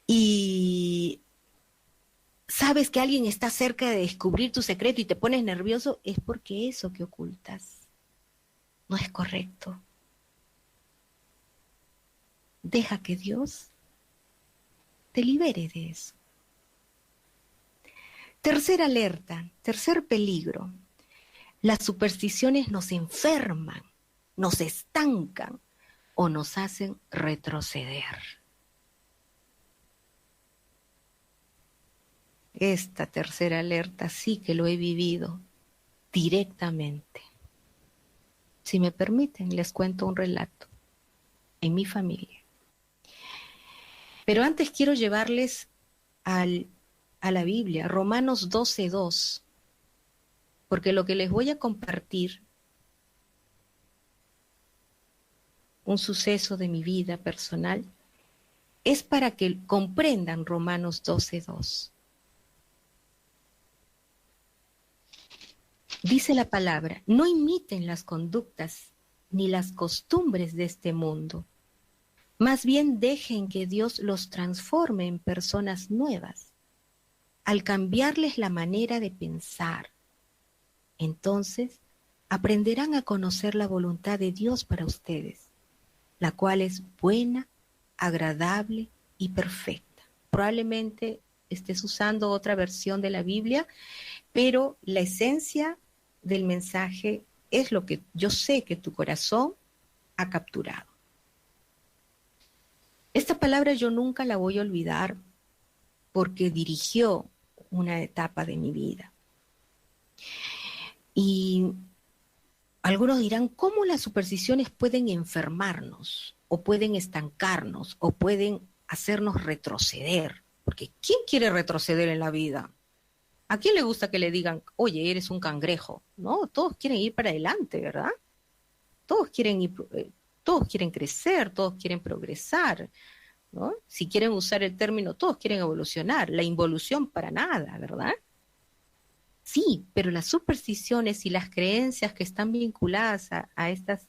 y sabes que alguien está cerca de descubrir tu secreto y te pones nervioso, es porque eso que ocultas no es correcto. Deja que Dios te libere de eso. Tercera alerta, tercer peligro. Las supersticiones nos enferman, nos estancan o nos hacen retroceder. Esta tercera alerta sí que lo he vivido directamente. Si me permiten, les cuento un relato en mi familia. Pero antes quiero llevarles al a la Biblia, Romanos 12:2, porque lo que les voy a compartir, un suceso de mi vida personal, es para que comprendan Romanos 12:2. Dice la palabra, no imiten las conductas ni las costumbres de este mundo. Más bien dejen que Dios los transforme en personas nuevas, al cambiarles la manera de pensar. Entonces, aprenderán a conocer la voluntad de Dios para ustedes, la cual es buena, agradable y perfecta. Probablemente estés usando otra versión de la Biblia, pero la esencia del mensaje es lo que yo sé que tu corazón ha capturado. Esta palabra yo nunca la voy a olvidar porque dirigió una etapa de mi vida. Y algunos dirán, ¿cómo las supersticiones pueden enfermarnos o pueden estancarnos o pueden hacernos retroceder? Porque ¿quién quiere retroceder en la vida? ¿A quién le gusta que le digan, oye, eres un cangrejo? No, todos quieren ir para adelante, ¿verdad? Todos quieren ir, todos quieren crecer, todos quieren progresar, ¿no? Si quieren usar el término, todos quieren evolucionar. La involución para nada, ¿verdad? Sí, pero las supersticiones y las creencias que están vinculadas a estas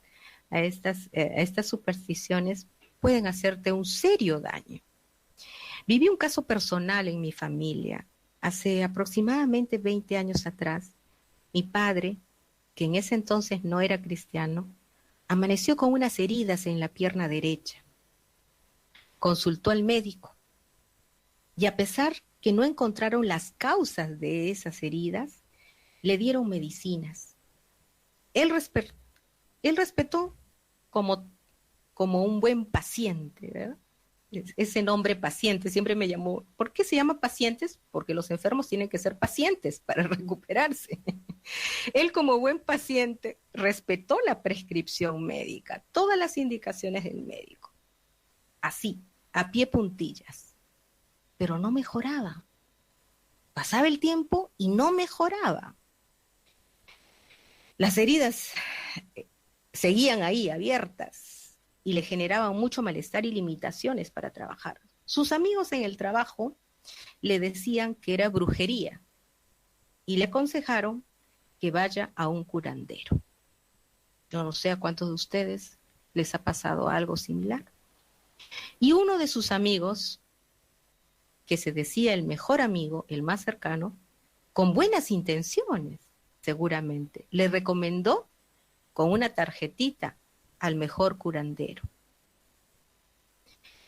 supersticiones pueden hacerte un serio daño. Viví un caso personal en mi familia. Hace aproximadamente 20 años atrás, mi padre, que en ese entonces no era cristiano, amaneció con unas heridas en la pierna derecha. Consultó al médico y a pesar que no encontraron las causas de esas heridas, le dieron medicinas. Él respetó como un buen paciente, ¿verdad? Ese nombre paciente siempre me llamó. ¿Por qué se llama pacientes? Porque los enfermos tienen que ser pacientes para recuperarse. Él como buen paciente respetó la prescripción médica, todas las indicaciones del médico. Así, a pie puntillas. Pero no mejoraba. Pasaba el tiempo y no mejoraba. Las heridas seguían ahí abiertas y le generaban mucho malestar y limitaciones para trabajar. Sus amigos en el trabajo le decían que era brujería y le aconsejaron que vaya a un curandero. Yo no sé a cuántos de ustedes les ha pasado algo similar. Y uno de sus amigos, que se decía el mejor amigo, el más cercano, con buenas intenciones, seguramente, le recomendó con una tarjetita al mejor curandero.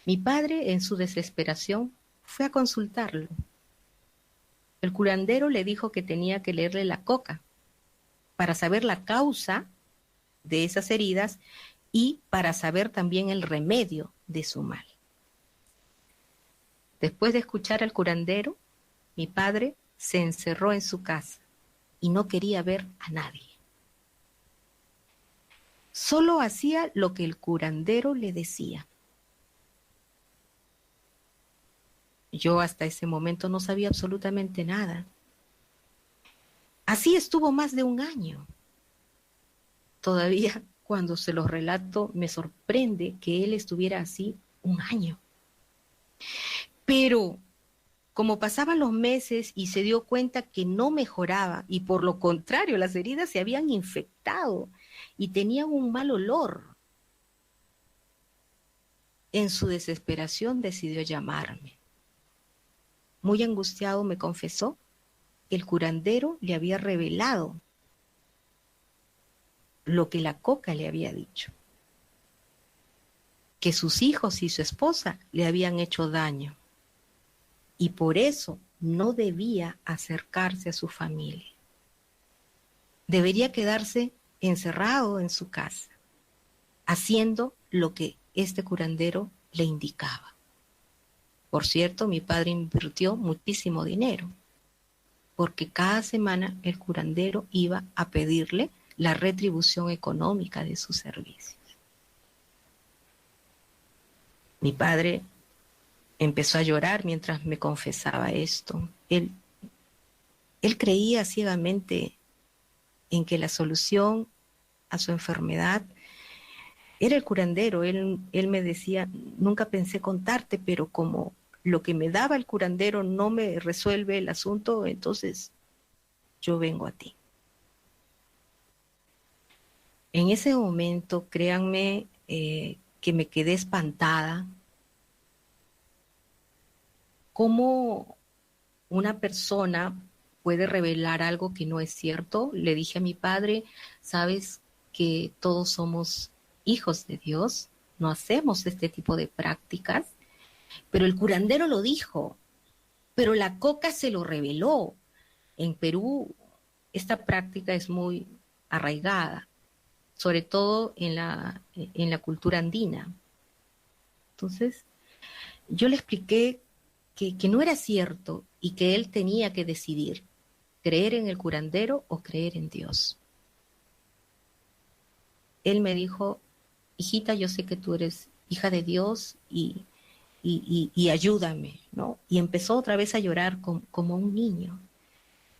Mi padre, en su desesperación, fue a consultarlo. El curandero le dijo que tenía que leerle la coca para saber la causa de esas heridas y para saber también el remedio de su mal. Después de escuchar al curandero, mi padre se encerró en su casa y no quería ver a nadie. Solo hacía lo que el curandero le decía. Yo hasta ese momento no sabía absolutamente nada. Así estuvo más de un año. Todavía cuando se los relato me sorprende que él estuviera así un año. Pero como pasaban los meses y se dio cuenta que no mejoraba y por lo contrario las heridas se habían infectado y tenían un mal olor, en su desesperación decidió llamarme. Muy angustiado me confesó que el curandero le había revelado lo que la coca le había dicho, que sus hijos y su esposa le habían hecho daño y por eso no debía acercarse a su familia. Debería quedarse encerrado en su casa, haciendo lo que este curandero le indicaba. Por cierto, mi padre invirtió muchísimo dinero, porque cada semana el curandero iba a pedirle la retribución económica de sus servicios. Mi padre empezó a llorar mientras me confesaba esto. Él creía ciegamente en que la solución a su enfermedad era el curandero. Él me decía, nunca pensé contarte, pero como lo que me daba el curandero no me resuelve el asunto, entonces yo vengo a ti. En ese momento, créanme, que me quedé espantada. ¿Cómo una persona puede revelar algo que no es cierto? Le dije a mi padre, sabes que todos somos hijos de Dios, no hacemos este tipo de prácticas, pero el curandero lo dijo, pero la coca se lo reveló. En Perú esta práctica es muy arraigada, sobre todo en la cultura andina. Entonces, yo le expliqué que no era cierto y que él tenía que decidir creer en el curandero o creer en Dios. Él me dijo, hijita, yo sé que tú eres hija de Dios y ayúdame, ¿no? Y empezó otra vez a llorar como un niño.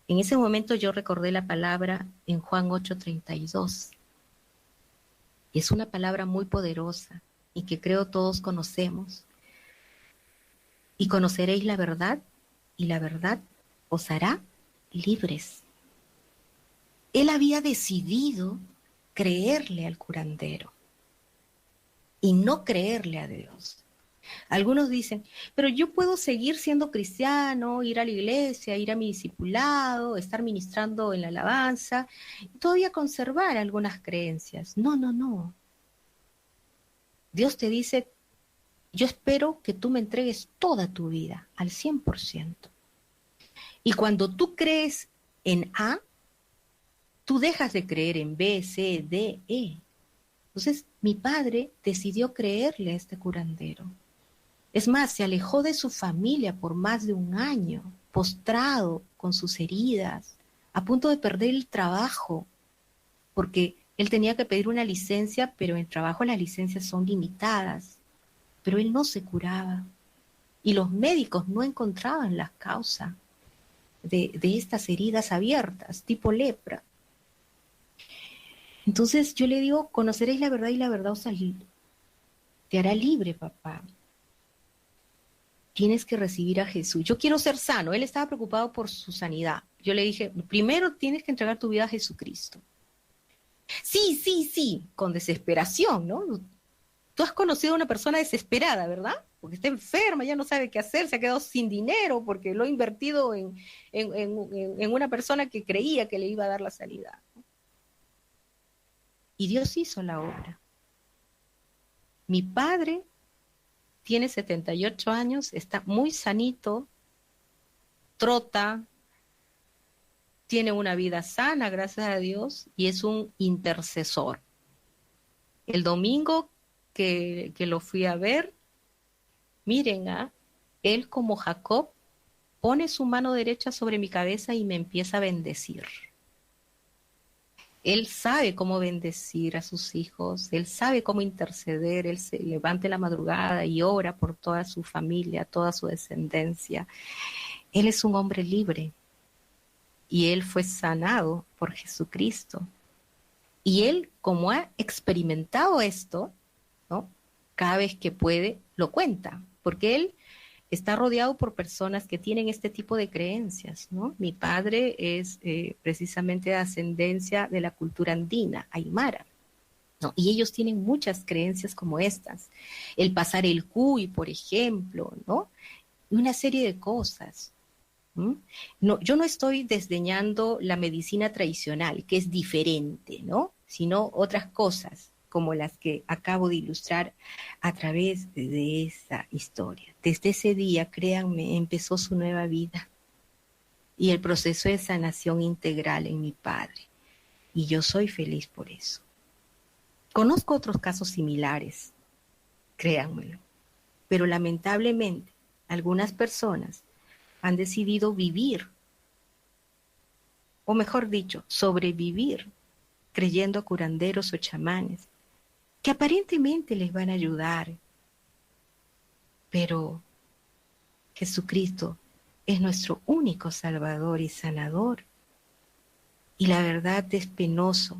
En ese momento yo recordé la palabra en Juan 8:32. Es una palabra muy poderosa y que creo todos conocemos. Y conoceréis la verdad, y la verdad os hará libres. Él había decidido creerle al curandero y no creerle a Dios. Algunos dicen, pero yo puedo seguir siendo cristiano, ir a la iglesia, ir a mi discipulado, estar ministrando en la alabanza, y todavía conservar algunas creencias. No, no, no. Dios te dice, yo espero que tú me entregues toda tu vida, al 100%. Y cuando tú crees en A, tú dejas de creer en B, C, D, E. Entonces, mi padre decidió creerle a este curandero. Es más, se alejó de su familia por más de un año, postrado con sus heridas, a punto de perder el trabajo, porque él tenía que pedir una licencia, pero en el trabajo las licencias son limitadas. Pero él no se curaba y los médicos no encontraban la causa de estas heridas abiertas, tipo lepra. Entonces yo le digo, conoceréis la verdad y la verdad te hará libre, papá. Tienes que recibir a Jesús. Yo quiero ser sano. Él estaba preocupado por su sanidad. Yo le dije, primero tienes que entregar tu vida a Jesucristo. Sí, sí, sí, con desesperación, ¿no? Tú has conocido a una persona desesperada, ¿verdad? Porque está enferma, ya no sabe qué hacer, se ha quedado sin dinero porque lo ha invertido en una persona que creía que le iba a dar la sanidad. Y Dios hizo la obra. Mi padre tiene 78 años, está muy sanito, trota, tiene una vida sana, gracias a Dios, y es un intercesor. El domingo que lo fui a ver, miren, él como Jacob pone su mano derecha sobre mi cabeza y me empieza a bendecir. Él sabe cómo bendecir a sus hijos, él sabe cómo interceder, él se levanta en la madrugada y ora por toda su familia, toda su descendencia. Él es un hombre libre y él fue sanado por Jesucristo. Y él, como ha experimentado esto, ¿no? Cada vez que puede, lo cuenta, porque él está rodeado por personas que tienen este tipo de creencias, ¿no? Mi padre es precisamente de ascendencia de la cultura andina, aymara, ¿no? Y ellos tienen muchas creencias como estas. El pasar el cuy, por ejemplo, ¿no? Y una serie de cosas. No, yo no estoy desdeñando la medicina tradicional, que es diferente, ¿no? Sino otras cosas, como las que acabo de ilustrar a través de esa historia. Desde ese día, créanme, empezó su nueva vida y el proceso de sanación integral en mi padre. Y yo soy feliz por eso. Conozco otros casos similares, créanmelo, pero lamentablemente algunas personas han decidido vivir, o mejor dicho, sobrevivir, creyendo a curanderos o chamanes, que aparentemente les van a ayudar, pero Jesucristo es nuestro único Salvador y Sanador. Y la verdad es penoso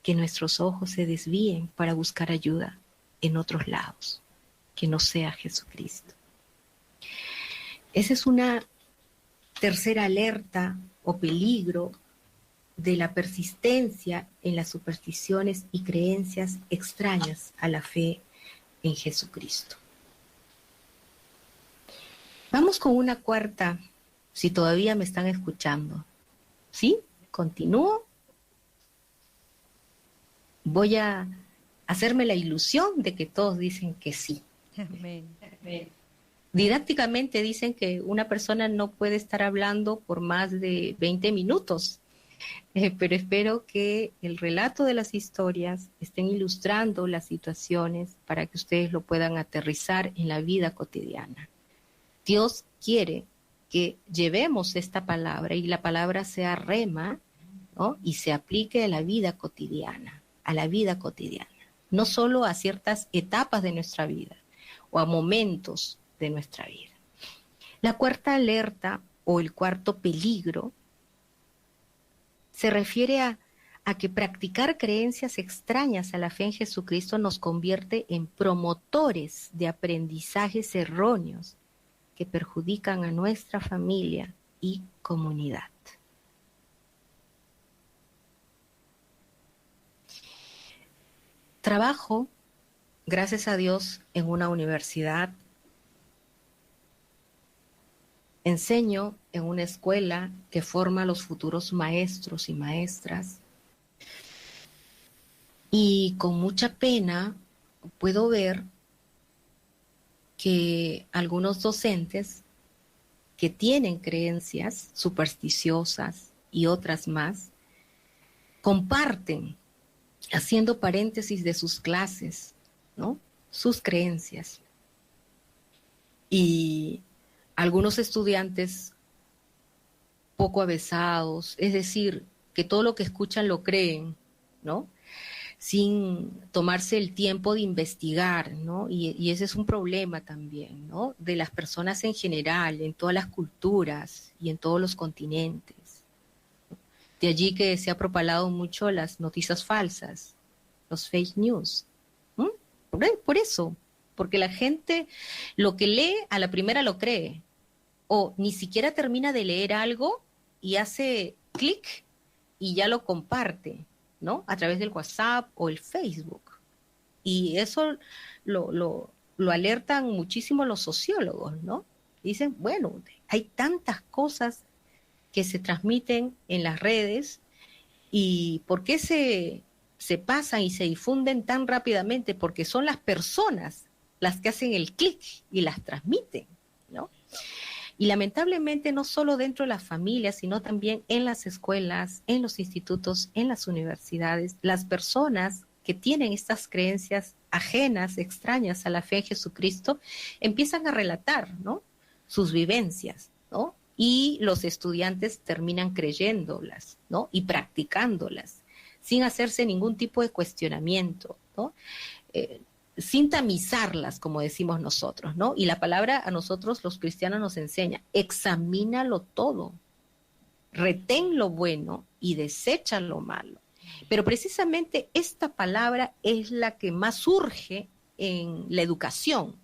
que nuestros ojos se desvíen para buscar ayuda en otros lados, que no sea Jesucristo. Esa es una tercera alerta o peligro de la persistencia en las supersticiones y creencias extrañas a la fe en Jesucristo. Vamos con una cuarta, si todavía me están escuchando. ¿Sí? ¿Continúo? Voy a hacerme la ilusión de que todos dicen que sí. Amén. Didácticamente dicen que una persona no puede estar hablando por más de 20 minutos, pero espero que el relato de las historias estén ilustrando las situaciones para que ustedes lo puedan aterrizar en la vida cotidiana. Dios quiere que llevemos esta palabra y la palabra sea rema, ¿no? Y se aplique a la vida cotidiana, no solo a ciertas etapas de nuestra vida o a momentos de nuestra vida. La cuarta alerta o el cuarto peligro se refiere a que practicar creencias extrañas a la fe en Jesucristo nos convierte en promotores de aprendizajes erróneos que perjudican a nuestra familia y comunidad. Trabajo, gracias a Dios, en una universidad. Enseño en una escuela que forma a los futuros maestros y maestras. Y con mucha pena puedo ver que algunos docentes que tienen creencias supersticiosas y otras más, comparten, haciendo paréntesis de sus clases, ¿no? Sus creencias. Y algunos estudiantes poco avesados, es decir, que todo lo que escuchan lo creen, ¿no? Sin tomarse el tiempo de investigar, ¿no? Y ese es un problema también, ¿no? De las personas en general, en todas las culturas y en todos los continentes. De allí que se ha propalado mucho las noticias falsas, los fake news. Por eso, porque la gente lo que lee a la primera lo cree, o ni siquiera termina de leer algo y hace clic y ya lo comparte, ¿no? A través del WhatsApp o el Facebook. Y eso lo alertan muchísimo los sociólogos, ¿no? Dicen, bueno, hay tantas cosas que se transmiten en las redes y ¿por qué se pasan y se difunden tan rápidamente? Porque son las personas las que hacen el clic y las transmiten, ¿no? Y lamentablemente no solo dentro de las familias, sino también en las escuelas, en los institutos, en las universidades, las personas que tienen estas creencias ajenas, extrañas a la fe en Jesucristo, empiezan a relatar, ¿no? Sus vivencias, ¿no? Y los estudiantes terminan creyéndolas, ¿no? Y practicándolas, sin hacerse ningún tipo de cuestionamiento, ¿no? Sin tamizarlas, como decimos nosotros, ¿no? Y la palabra a nosotros los cristianos nos enseña, examínalo todo, retén lo bueno y desecha lo malo. Pero precisamente esta palabra es la que más surge en la educación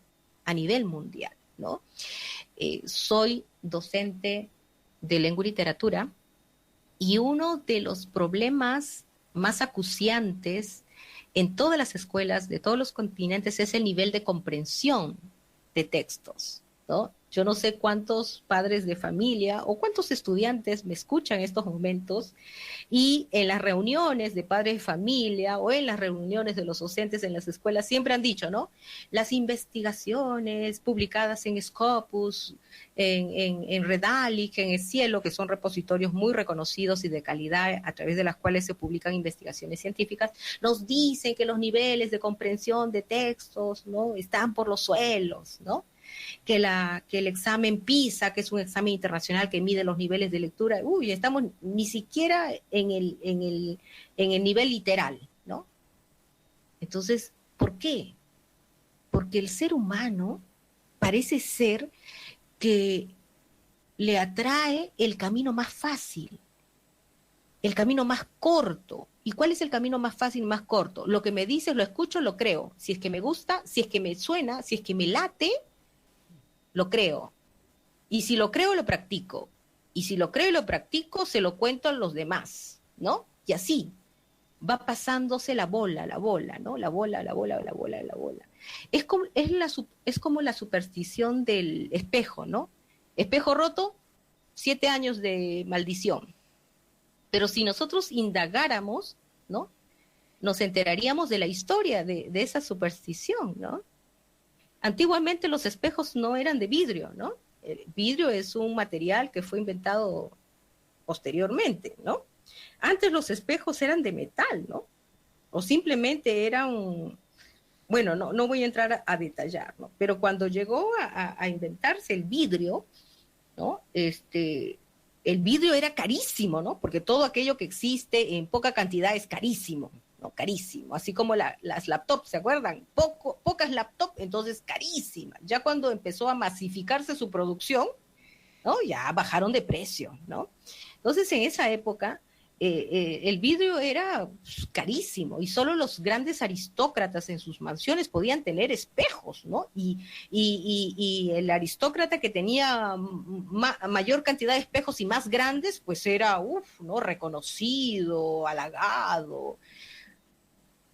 a nivel mundial, ¿no? Soy docente de lengua y literatura y uno de los problemas más acuciantes en todas las escuelas de todos los continentes es el nivel de comprensión de textos, ¿no? Yo no sé cuántos padres de familia o cuántos estudiantes me escuchan en estos momentos y en las reuniones de padres de familia o en las reuniones de los docentes en las escuelas siempre han dicho, ¿no? Las investigaciones publicadas en Scopus, en Redalyc, en El Cielo, que son repositorios muy reconocidos y de calidad a través de las cuales se publican investigaciones científicas, nos dicen que los niveles de comprensión de textos, ¿no? Están por los suelos, ¿no? Que el examen PISA, que es un examen internacional que mide los niveles de lectura, estamos ni siquiera en el nivel literal, ¿no? Entonces, ¿por qué? Porque el ser humano parece ser que le atrae el camino más fácil, el camino más corto. ¿Y cuál es el camino más fácil y más corto? Lo que me dices, lo escucho, lo creo. Si es que me gusta, si es que me suena, si es que me late, lo creo. Y si lo creo, lo practico. Y si lo creo y lo practico, se lo cuento a los demás, ¿no? Y así va pasándose la bola, ¿no? La bola. Es como la superstición del espejo, ¿no? Espejo roto, 7 años de maldición. Pero si nosotros indagáramos, ¿no? Nos enteraríamos de la historia de esa superstición, ¿no? Antiguamente los espejos no eran de vidrio, ¿no? El vidrio es un material que fue inventado posteriormente, ¿no? Antes los espejos eran de metal, ¿no? O simplemente eran, bueno, no voy a entrar a detallar, ¿no? Pero cuando llegó a inventarse el vidrio, ¿no? El vidrio era carísimo, ¿no? Porque todo aquello que existe en poca cantidad es carísimo, ¿no? Carísimo. Así como las laptops, ¿se acuerdan? Pocas laptops, entonces carísimas. Ya cuando empezó a masificarse su producción, ¿no? Ya bajaron de precio, ¿no? Entonces, en esa época, el vidrio era carísimo y solo los grandes aristócratas en sus mansiones podían tener espejos, ¿no? Y el aristócrata que tenía mayor cantidad de espejos y más grandes, pues era, ¿no? Reconocido, halagado.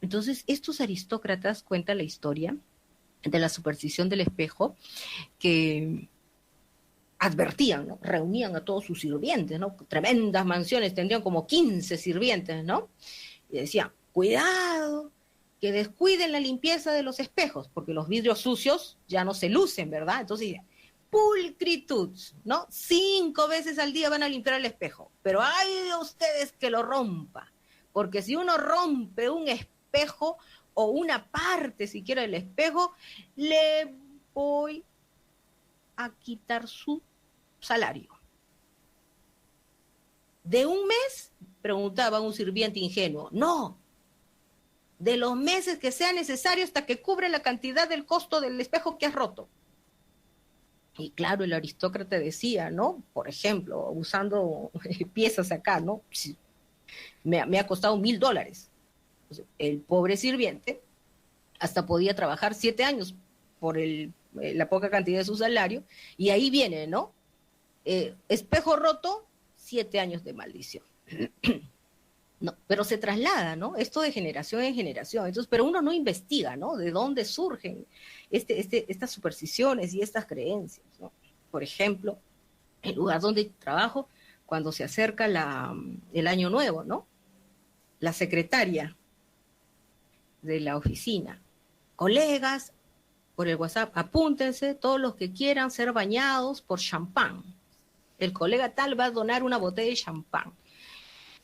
Entonces, estos aristócratas cuentan la historia de la superstición del espejo, que advertían, ¿no? Reunían a todos sus sirvientes, ¿no? Tremendas mansiones, tendrían como 15 sirvientes, ¿no? Y decían, cuidado, que descuiden la limpieza de los espejos, porque los vidrios sucios ya no se lucen, ¿verdad? Entonces, pulcritud, ¿no? 5 veces al día van a limpiar el espejo, pero hay de ustedes que lo rompa, porque si uno rompe un espejo o una parte siquiera del espejo, le voy a quitar su salario. ¿De un mes? Preguntaba un sirviente ingenuo. No, de los meses que sea necesario hasta que cubre la cantidad del costo del espejo que has roto. Y claro, el aristócrata decía, ¿no? Por ejemplo, usando piezas acá, ¿no? Me ha costado $1,000. El pobre sirviente hasta podía trabajar 7 años por la poca cantidad de su salario, y ahí viene, ¿no? Espejo roto, 7 años de maldición. No, pero se traslada, ¿no? Esto de generación en generación. Entonces, pero uno no investiga, ¿no? De dónde surgen estas supersticiones y estas creencias, ¿no? Por ejemplo, el lugar donde trabajo, cuando se acerca el año nuevo, ¿no? La secretaria de la oficina, colegas, por el WhatsApp, apúntense todos los que quieran ser bañados por champán. El colega tal va a donar una botella de champán.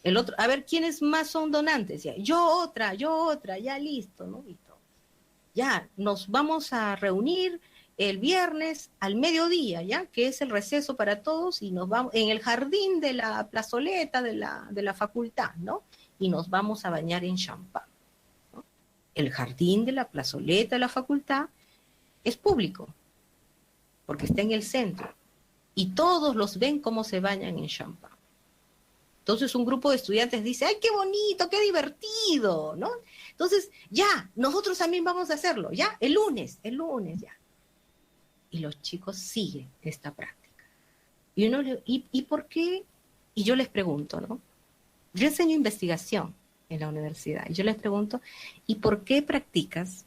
El otro, a ver, ¿quiénes más son donantes? Ya, yo otra, ya listo, ¿no? Listo. Ya, nos vamos a reunir el viernes al mediodía, ¿ya? Que es el receso para todos, y nos vamos en el jardín de la plazoleta de la facultad, ¿no? Y nos vamos a bañar en champán, ¿no? El jardín de la plazoleta de la facultad es público, porque está en el centro, y todos los ven cómo se bañan en champán. Entonces un grupo de estudiantes dice, ¡ay, qué bonito, qué divertido!, ¿no? Entonces, ya, nosotros también vamos a hacerlo, ya, el lunes, ya. Y los chicos siguen esta práctica. ¿Y por qué? Y yo les pregunto, ¿no? Yo enseño investigación en la universidad, y yo les pregunto, ¿y por qué practicas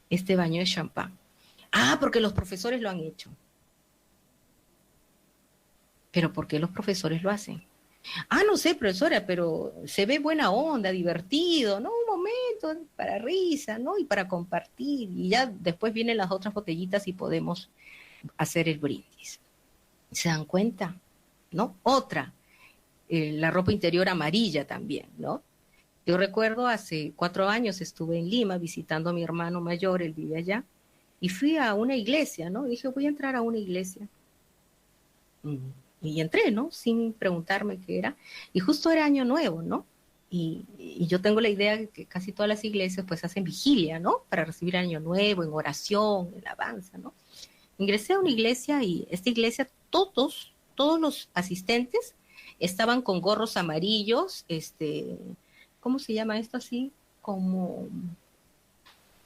este baño de champán? Ah, porque los profesores lo han hecho. ¿Pero por qué los profesores lo hacen? Ah, no sé, profesora, pero se ve buena onda, divertido, ¿no? Un momento para risa, ¿no? Y para compartir. Y ya después vienen las otras botellitas y podemos hacer el brindis. ¿Se dan cuenta? ¿No? Otra, la ropa interior amarilla también, ¿no? Yo recuerdo hace 4 años estuve en Lima visitando a mi hermano mayor, él vive allá, y fui a una iglesia, ¿no? Y dije, voy a entrar a una iglesia. Y entré, ¿no? Sin preguntarme qué era. Y justo era Año Nuevo, ¿no? Y yo tengo la idea de que casi todas las iglesias pues hacen vigilia, ¿no? Para recibir Año Nuevo, en oración, en alabanza, ¿no? Ingresé a una iglesia y esta iglesia, todos los asistentes estaban con gorros amarillos, ¿cómo se llama esto así? Como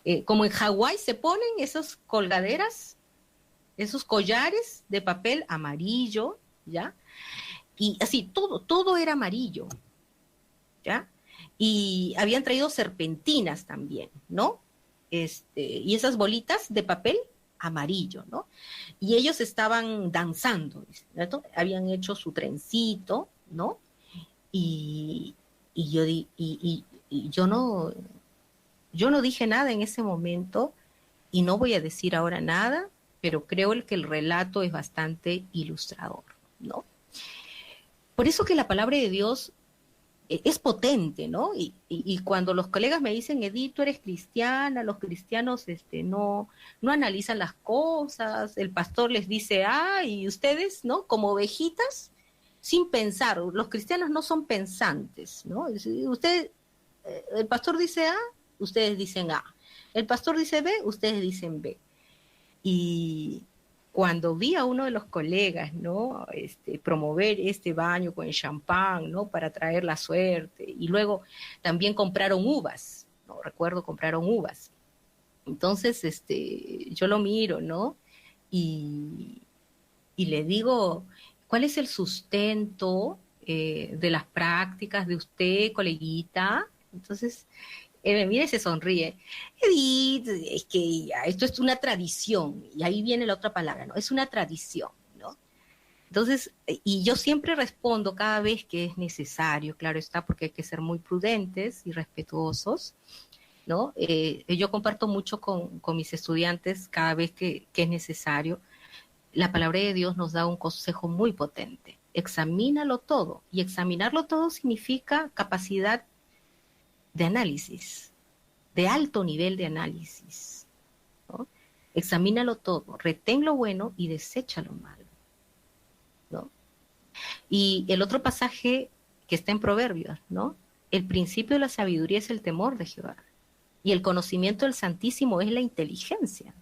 en Hawái se ponen esas colgaderas, esos collares de papel amarillo, ¿ya? Y así, todo era amarillo, ¿ya? Y habían traído serpentinas también, ¿no? Y esas bolitas de papel amarillo, ¿no? Y ellos estaban danzando, ¿cierto? Habían hecho su trencito, ¿no? Y yo no dije nada en ese momento y no voy a decir ahora nada, pero creo que el relato es bastante ilustrador, ¿no? Por eso que la palabra de Dios es potente, ¿no? Y cuando los colegas me dicen, Edith, tú eres cristiana, los cristianos no analizan las cosas, el pastor les dice, y ustedes, ¿no? Como ovejitas, sin pensar, los cristianos no son pensantes, ¿no? El pastor dice A, ustedes dicen A. El pastor dice B, ustedes dicen B. Y cuando vi a uno de los colegas, ¿no? Promover este baño con el champán, ¿no? Para traer la suerte. Y luego también compraron uvas, ¿no? Recuerdo, compraron uvas. Entonces, yo lo miro, ¿no? Y le digo, ¿cuál es el sustento de las prácticas de usted, coleguita? Entonces, él me mira y se sonríe. Edith, es que esto es una tradición, y ahí viene la otra palabra, ¿no? Es una tradición, ¿no? Entonces, y yo siempre respondo cada vez que es necesario, claro está, porque hay que ser muy prudentes y respetuosos, ¿no? Yo comparto mucho con mis estudiantes cada vez que es necesario. La palabra de Dios nos da un consejo muy potente. Examínalo todo, y examinarlo todo significa capacidad de análisis, de alto nivel de análisis, ¿no? Examínalo todo, retén lo bueno y desecha lo malo, ¿no? Y el otro pasaje que está en Proverbios, ¿no? El principio de la sabiduría es el temor de Jehová, y el conocimiento del Santísimo es la inteligencia.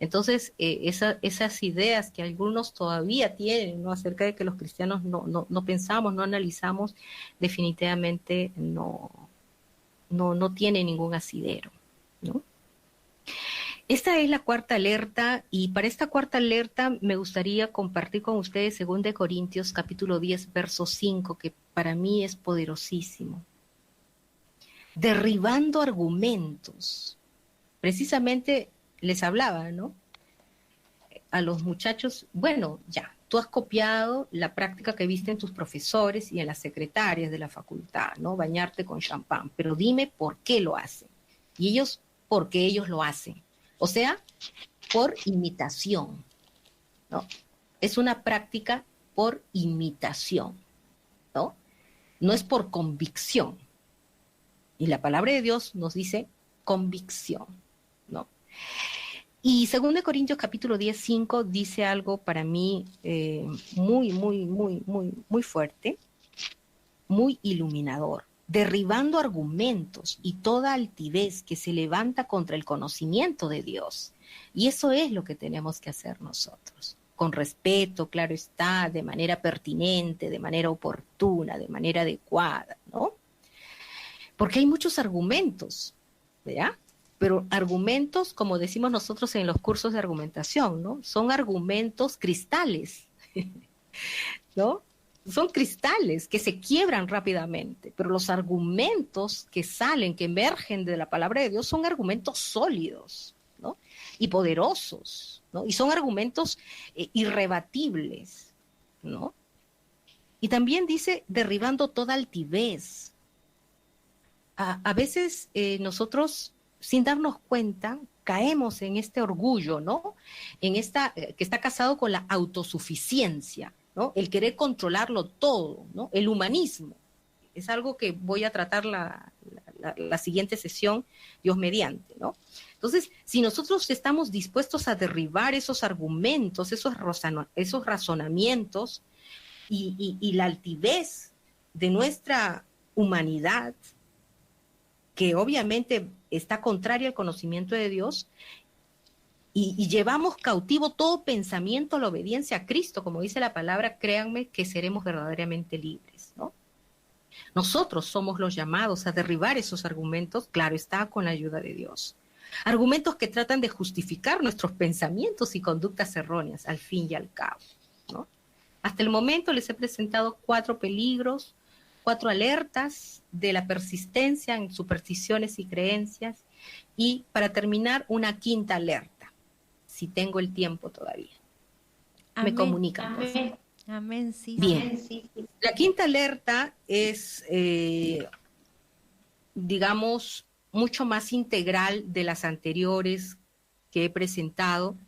Entonces, esas ideas que algunos todavía tienen, ¿no? Acerca de que los cristianos no pensamos, no analizamos, definitivamente no tiene ningún asidero, ¿no? Esta es la cuarta alerta, y para esta cuarta alerta me gustaría compartir con ustedes 2 Corintios capítulo 10, verso 5, que para mí es poderosísimo. Derribando argumentos. Precisamente les hablaba, ¿no? A los muchachos, bueno, ya, tú has copiado la práctica que viste en tus profesores y en las secretarias de la facultad, ¿no? Bañarte con champán, pero dime por qué lo hacen. Y ellos, porque ellos lo hacen. O sea, por imitación, ¿no? Es una práctica por imitación, ¿no? No es por convicción. Y la palabra de Dios nos dice convicción, ¿no? Y 2 Corintios capítulo 10, 5 dice algo para mí muy fuerte, muy iluminador. Derribando argumentos y toda altivez que se levanta contra el conocimiento de Dios. Y eso es lo que tenemos que hacer nosotros. Con respeto, claro está, de manera pertinente, de manera oportuna, de manera adecuada, ¿no? Porque hay muchos argumentos, ¿verdad? Pero argumentos, como decimos nosotros en los cursos de argumentación, ¿no? Son argumentos cristales, ¿no? Son cristales que se quiebran rápidamente, pero los argumentos que salen, que emergen de la palabra de Dios son argumentos sólidos, ¿no? Y poderosos, ¿no? Y son argumentos irrebatibles, ¿no? Y también dice, derribando toda altivez. A veces nosotros, sin darnos cuenta, caemos en este orgullo, ¿no? En esta que está casado con la autosuficiencia, ¿no? El querer controlarlo todo, ¿no? El humanismo. Es algo que voy a tratar la siguiente sesión, Dios mediante, ¿no? Entonces, si nosotros estamos dispuestos a derribar esos argumentos, esos razonamientos y la altivez de nuestra humanidad, que obviamente está contraria al conocimiento de Dios, y llevamos cautivo todo pensamiento a la obediencia a Cristo, como dice la palabra, créanme que seremos verdaderamente libres, ¿no? Nosotros somos los llamados a derribar esos argumentos, claro está, con la ayuda de Dios. Argumentos que tratan de justificar nuestros pensamientos y conductas erróneas, al fin y al cabo, ¿no? Hasta el momento les he presentado 4 peligros, 4 alertas de la persistencia en supersticiones y creencias, y para terminar, una 5ª alerta, si tengo el tiempo todavía. Amén. Me comunican, por favor. Amén, sí. Bien. La 5ª alerta es, digamos, mucho más integral de las anteriores que he presentado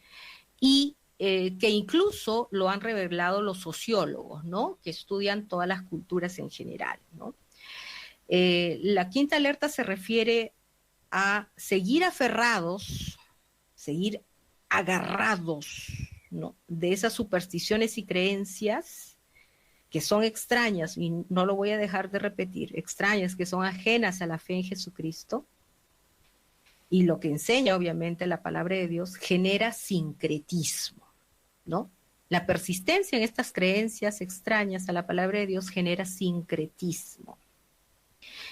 y que incluso lo han revelado los sociólogos, ¿no? Que estudian todas las culturas en general, ¿no? La 5ª alerta se refiere a seguir aferrados, seguir agarrados, ¿no? De esas supersticiones y creencias que son extrañas, y no lo voy a dejar de repetir, extrañas, que son ajenas a la fe en Jesucristo, y lo que enseña obviamente la palabra de Dios genera sincretismo, ¿no? La persistencia en estas creencias extrañas a la palabra de Dios genera sincretismo,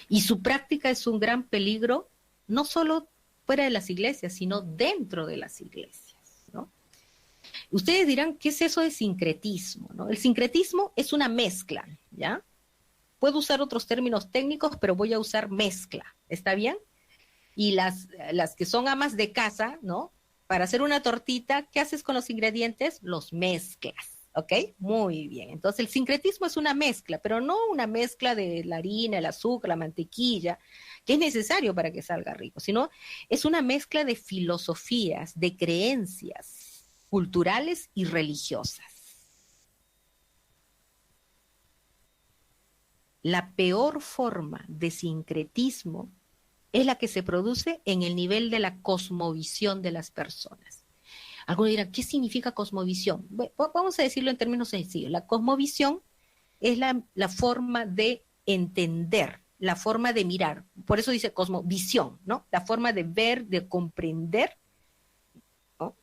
y su práctica es un gran peligro, no solo fuera de las iglesias, sino dentro de las iglesias, ¿no? Ustedes dirán, ¿qué es eso de sincretismo, ¿no? El sincretismo es una mezcla, ¿ya? Puedo usar otros términos técnicos, pero voy a usar mezcla, ¿está bien? Y las que son amas de casa, ¿no? Para hacer una tortita, ¿qué haces con los ingredientes? Los mezclas, ¿ok? Muy bien. Entonces, el sincretismo es una mezcla, pero no una mezcla de la harina, el azúcar, la mantequilla, que es necesario para que salga rico, sino es una mezcla de filosofías, de creencias culturales y religiosas. La peor forma de sincretismo es la que se produce en el nivel de la cosmovisión de las personas. Algunos dirán, ¿qué significa cosmovisión? Bueno, vamos a decirlo en términos sencillos. La cosmovisión es la forma de entender, la forma de mirar. Por eso dice cosmovisión, ¿no? La forma de ver, de comprender, ¿no?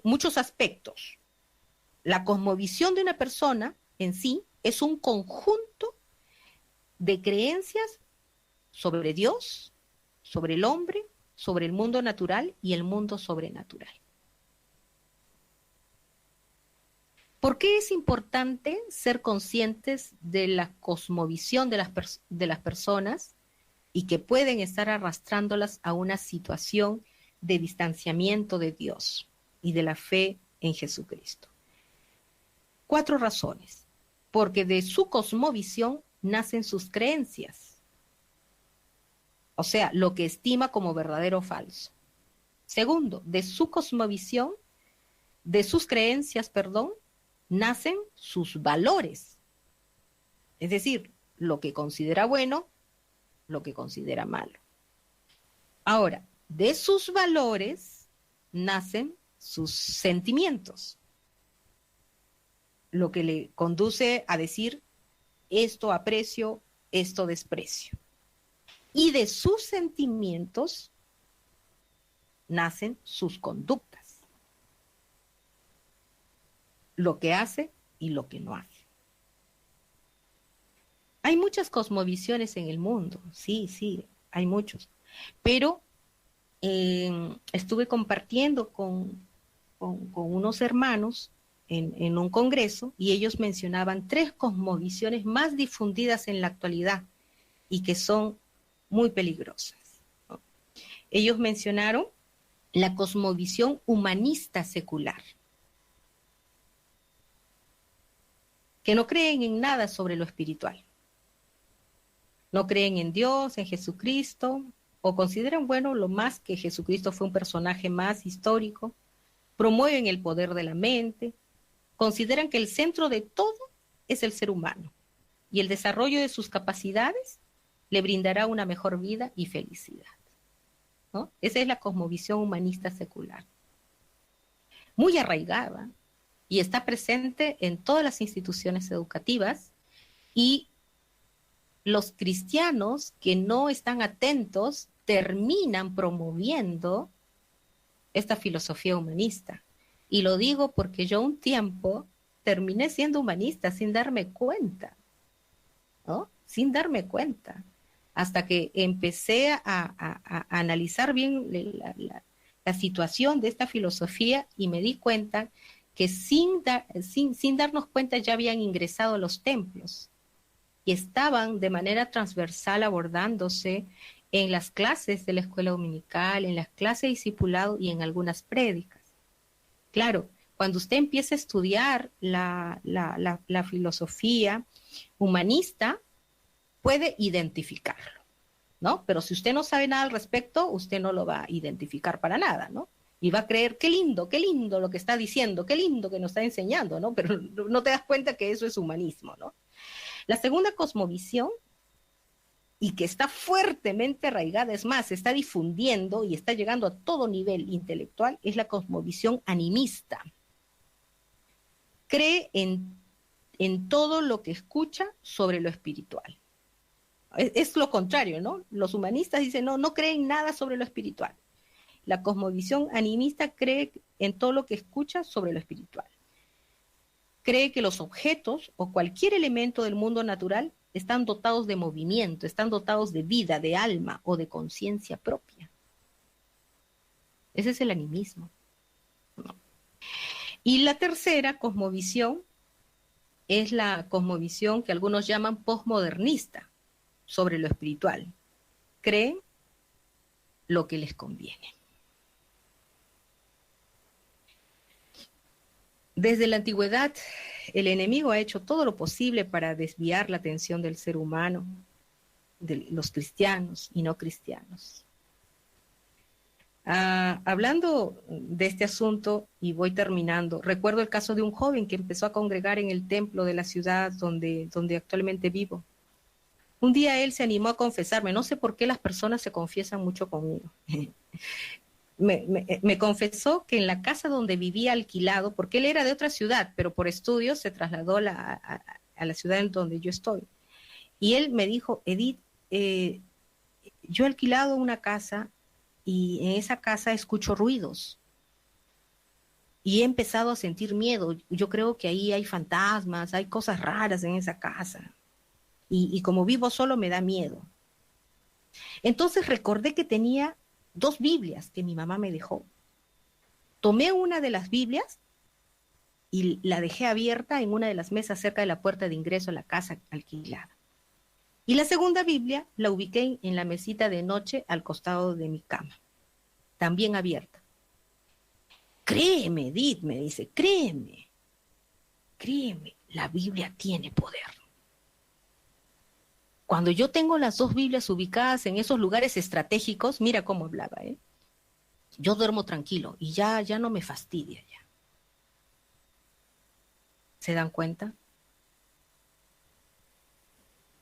Muchos aspectos. La cosmovisión de una persona en sí es un conjunto de creencias sobre Dios, sobre el hombre, sobre el mundo natural y el mundo sobrenatural. ¿Por qué es importante ser conscientes de la cosmovisión de las personas y que pueden estar arrastrándolas a una situación de distanciamiento de Dios y de la fe en Jesucristo? 4 razones. Porque de su cosmovisión nacen sus creencias. O sea, lo que estima como verdadero o falso. Segundo, de su cosmovisión, de sus creencias, nacen sus valores. Es decir, lo que considera bueno, lo que considera malo. Ahora, de sus valores nacen sus sentimientos. Lo que le conduce a decir, esto aprecio, esto desprecio. Y de sus sentimientos nacen sus conductas. Lo que hace y lo que no hace. Hay muchas cosmovisiones en el mundo, sí, hay muchos. Pero estuve compartiendo con unos hermanos en un congreso y ellos mencionaban 3 cosmovisiones más difundidas en la actualidad y que son muy peligrosas, ¿no? Ellos mencionaron la cosmovisión humanista secular, que no creen en nada sobre lo espiritual. No creen en Dios, en Jesucristo, o consideran, bueno, lo más que Jesucristo fue un personaje más histórico, promueven el poder de la mente, consideran que el centro de todo es el ser humano y el desarrollo de sus capacidades le brindará una mejor vida y felicidad, ¿no? Esa es la cosmovisión humanista secular. Muy arraigada y está presente en todas las instituciones educativas, y los cristianos que no están atentos terminan promoviendo esta filosofía humanista. Y lo digo porque yo un tiempo terminé siendo humanista sin darme cuenta, ¿no? Sin darme cuenta, hasta que empecé a analizar bien la situación de esta filosofía y me di cuenta que sin darnos cuenta ya habían ingresado a los templos y estaban de manera transversal abordándose en las clases de la escuela dominical, en las clases de discipulado y en algunas prédicas. Claro, cuando usted empieza a estudiar la filosofía humanista, puede identificarlo, ¿no? Pero si usted no sabe nada al respecto, usted no lo va a identificar para nada, ¿no? Y va a creer, qué lindo lo que está diciendo, qué lindo que nos está enseñando, ¿no? Pero no te das cuenta que eso es humanismo, ¿no? La segunda cosmovisión, y que está fuertemente arraigada, es más, se está difundiendo y está llegando a todo nivel intelectual, es la cosmovisión animista. Cree en todo lo que escucha sobre lo espiritual. Es lo contrario, ¿no? Los humanistas dicen, no creen nada sobre lo espiritual. La cosmovisión animista cree en todo lo que escucha sobre lo espiritual. Cree que los objetos o cualquier elemento del mundo natural están dotados de movimiento, están dotados de vida, de alma o de conciencia propia. Ese es el animismo, ¿no? Y la tercera cosmovisión es la cosmovisión que algunos llaman posmodernista sobre lo espiritual. Creen lo que les conviene. Desde la antigüedad, el enemigo ha hecho todo lo posible para desviar la atención del ser humano, de los cristianos y no cristianos. Hablando de este asunto, y voy terminando, recuerdo el caso de un joven que empezó a congregar en el templo de la ciudad donde actualmente vivo. Un día él se animó a confesarme, no sé por qué las personas se confiesan mucho conmigo. Me confesó que en la casa donde vivía alquilado, porque él era de otra ciudad, pero por estudios se trasladó a la ciudad en donde yo estoy. Y él me dijo, Edith, yo he alquilado una casa y en esa casa escucho ruidos. Y he empezado a sentir miedo. Yo creo que ahí hay fantasmas, hay cosas raras en esa casa. Y como vivo solo me da miedo. Entonces recordé que tenía 2 Biblias que mi mamá me dejó. Tomé una de las Biblias y la dejé abierta en una de las mesas cerca de la puerta de ingreso a la casa alquilada. Y la segunda Biblia la ubiqué en la mesita de noche al costado de mi cama, también abierta. Créeme, Edith, me dice, créeme, la Biblia tiene poder. Cuando yo tengo las 2 Biblias ubicadas en esos lugares estratégicos, mira cómo hablaba, ¿eh? Yo duermo tranquilo y ya no me fastidia ya. ¿Se dan cuenta?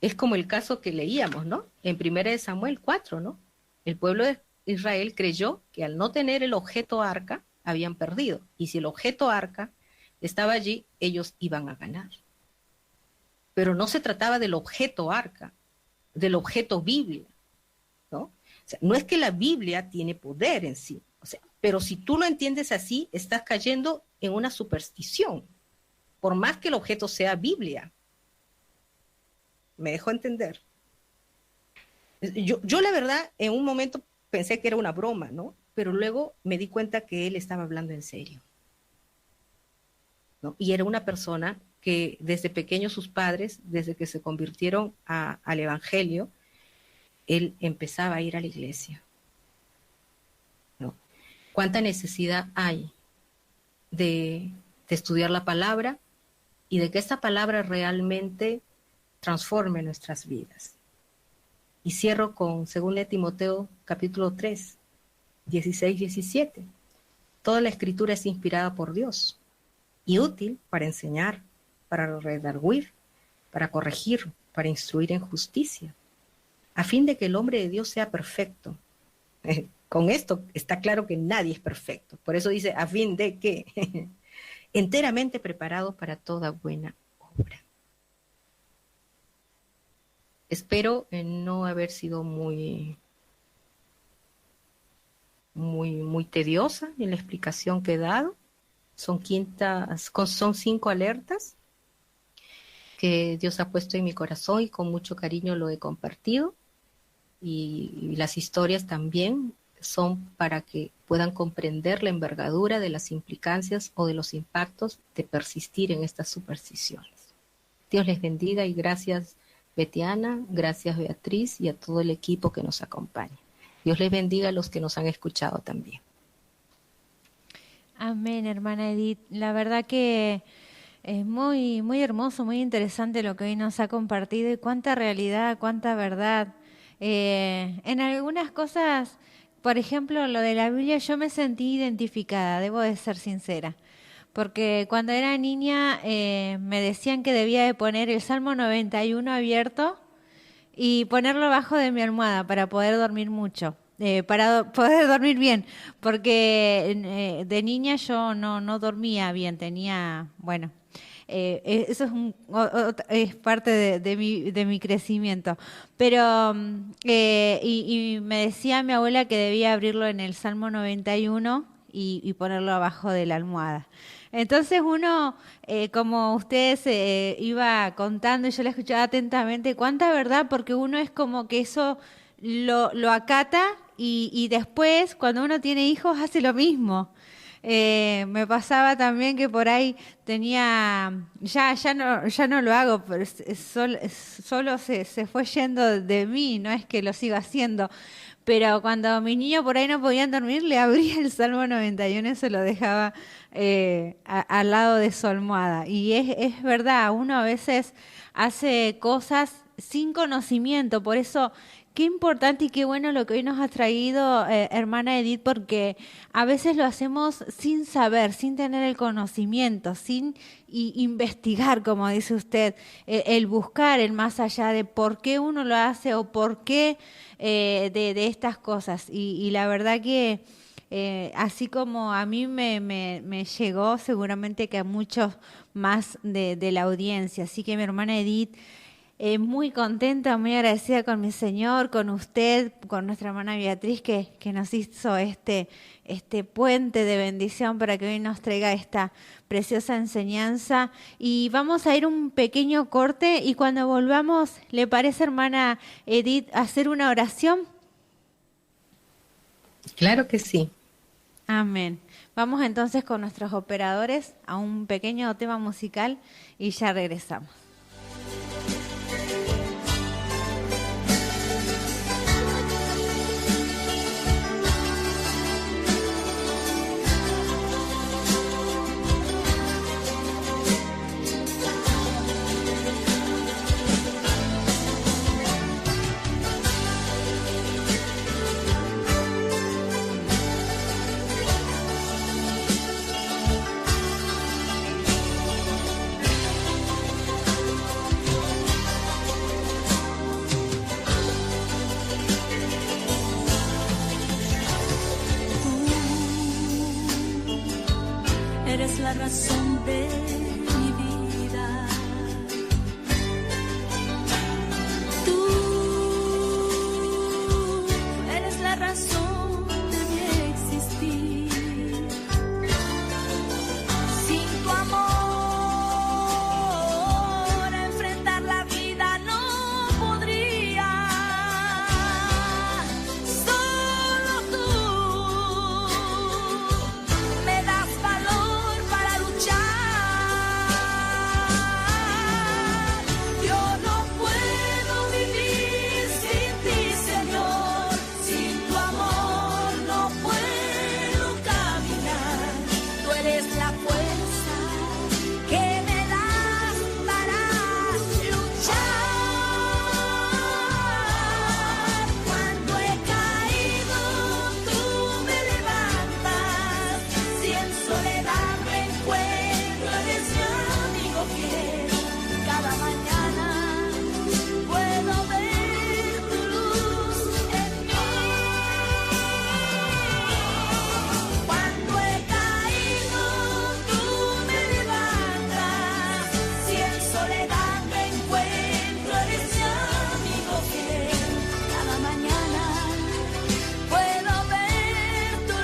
Es como el caso que leíamos, ¿no? En 1 Samuel 4, ¿no? El pueblo de Israel creyó que al no tener el objeto arca, habían perdido. Y si el objeto arca estaba allí, ellos iban a ganar. Pero no se trataba del objeto arca, del objeto Biblia, ¿no? O sea, no es que la Biblia tiene poder en sí, o sea, pero si tú lo entiendes así, estás cayendo en una superstición, por más que el objeto sea Biblia. ¿Me dejó entender? Yo la verdad, en un momento pensé que era una broma, ¿no? Pero luego me di cuenta que él estaba hablando en serio, ¿no? Y era una persona que desde pequeños sus padres, desde que se convirtieron al Evangelio, él empezaba a ir a la iglesia, ¿no? ¿Cuánta necesidad hay de estudiar la palabra y de que esta palabra realmente transforme nuestras vidas? Y cierro con 2 Timoteo capítulo 3, 16-17. Toda la escritura es inspirada por Dios y útil para enseñar, para redarguir, para corregir, para instruir en justicia, a fin de que el hombre de Dios sea perfecto. Con esto está claro que nadie es perfecto. Por eso dice, a fin de que enteramente preparado para toda buena obra. Espero no haber sido muy muy tediosa en la explicación que he dado. Son 5 alertas que Dios ha puesto en mi corazón y con mucho cariño lo he compartido. Y las historias también son para que puedan comprender la envergadura de las implicancias o de los impactos de persistir en estas supersticiones. Dios les bendiga y gracias Betiana, gracias Beatriz y a todo el equipo que nos acompaña. Dios les bendiga a los que nos han escuchado también. Amén, hermana Edith. La verdad que es muy, muy hermoso, muy interesante lo que hoy nos ha compartido y cuánta realidad, cuánta verdad. En algunas cosas, por ejemplo, lo de la Biblia, yo me sentí identificada, debo de ser sincera. Porque cuando era niña me decían que debía de poner el Salmo 91 abierto y ponerlo abajo de mi almohada para poder dormir mucho. Para poder dormir bien, porque de niña yo no dormía bien, tenía, bueno, eso es parte de mi crecimiento. Pero, y me decía mi abuela que debía abrirlo en el Salmo 91 y ponerlo abajo de la almohada. Entonces uno, como ustedes iba contando y yo la escuchaba atentamente, cuánta verdad, porque uno es como que eso lo acata y después cuando uno tiene hijos hace lo mismo. Me pasaba también que por ahí tenía, ya no lo hago, pero solo se fue yendo de mí, no es que lo siga haciendo. Pero cuando mis niños por ahí no podían dormir, le abría el Salmo 91 y se lo dejaba al lado de su almohada. Y es verdad, uno a veces hace cosas sin conocimiento, por eso qué importante y qué bueno lo que hoy nos ha traído, hermana Edith, porque a veces lo hacemos sin saber, sin tener el conocimiento, sin investigar, como dice usted, el buscar el más allá de por qué uno lo hace o por qué de estas cosas. Y la verdad que así como a mí me llegó, seguramente que a muchos más de la audiencia. Así que mi hermana Edith, muy contenta, muy agradecida con mi Señor, con usted, con nuestra hermana Beatriz, que nos hizo este puente de bendición para que hoy nos traiga esta preciosa enseñanza. Y vamos a ir un pequeño corte y cuando volvamos, ¿le parece, hermana Edith, hacer una oración? Claro que sí. Amén. Vamos entonces con nuestros operadores a un pequeño tema musical y ya regresamos. Eres la razón de mi vida. Tú eres la razón de mi existir. Sin tu amor, enfrentar la vida no podría. Solo tú me das valor para luchar. Yo no puedo vivir sin ti, Señor. Sin tu amor no puedo caminar. Tú eres la fuerza que me das para luchar. Cuando he caído, tú me levantas. Si en soledad me encuentro, eres mi amigo fiel. Cada mañana puedo ver tu luz en mí. Cuando he caído, tú me levantas. Si en soledad me encuentro, eres mi amigo fiel. Cada mañana puedo ver tu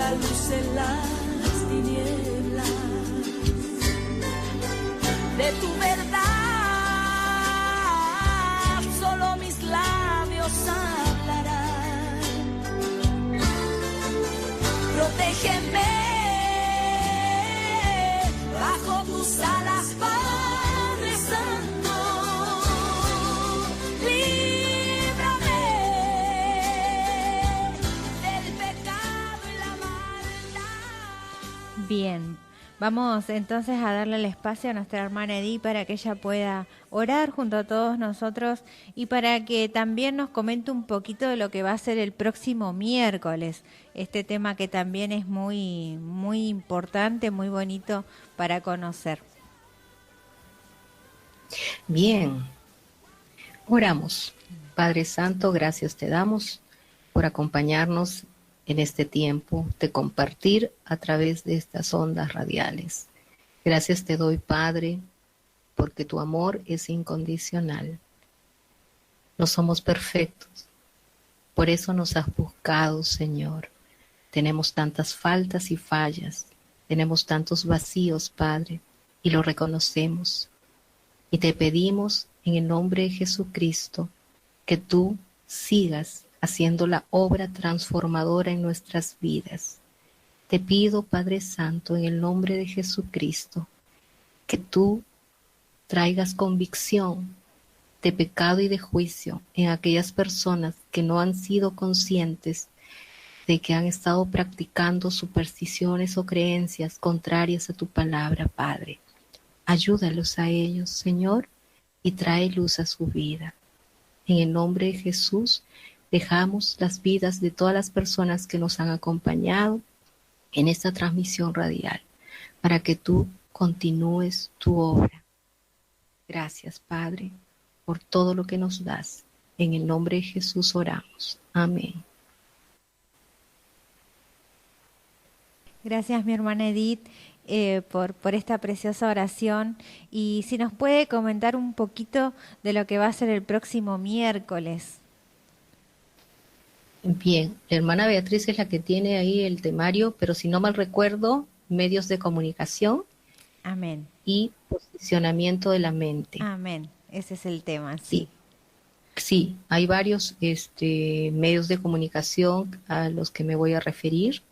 la luz en las tinieblas. De tu verdad solo mis labios hablarán. Protégeme bajo tus alas, Padre Santo. Líbrame del pecado y la maldad. Bien, vamos entonces a darle el espacio a nuestra hermana Edith para que ella pueda orar junto a todos nosotros y para que también nos comente un poquito de lo que va a ser el próximo miércoles. Este tema que también es muy, muy importante, muy bonito para conocer. Bien, oramos. Padre Santo, gracias te damos por acompañarnos en este tiempo de compartir a través de estas ondas radiales. Gracias te doy, Padre, porque tu amor es incondicional. No somos perfectos, por eso nos has buscado, Señor. Tenemos tantas faltas y fallas, tenemos tantos vacíos, Padre, y lo reconocemos. Y te pedimos en el nombre de Jesucristo que tú sigas haciendo la obra transformadora en nuestras vidas. Te pido, Padre Santo, en el nombre de Jesucristo, que tú traigas convicción de pecado y de juicio en aquellas personas que no han sido conscientes de que han estado practicando supersticiones o creencias contrarias a tu palabra, Padre. Ayúdalos a ellos, Señor, y trae luz a su vida. En el nombre de Jesús, dejamos las vidas de todas las personas que nos han acompañado en esta transmisión radial, para que tú continúes tu obra. Gracias, Padre, por todo lo que nos das. En el nombre de Jesús oramos. Amén. Gracias, mi hermana Edith, por esta preciosa oración. Y si nos puede comentar un poquito de lo que va a ser el próximo miércoles. Bien, la hermana Beatriz es la que tiene ahí el temario, pero si no mal recuerdo, medios de comunicación Amén. y posicionamiento de la mente. Amén. Ese es el tema, sí. Sí. Sí, hay varios medios de comunicación a los que me voy a referir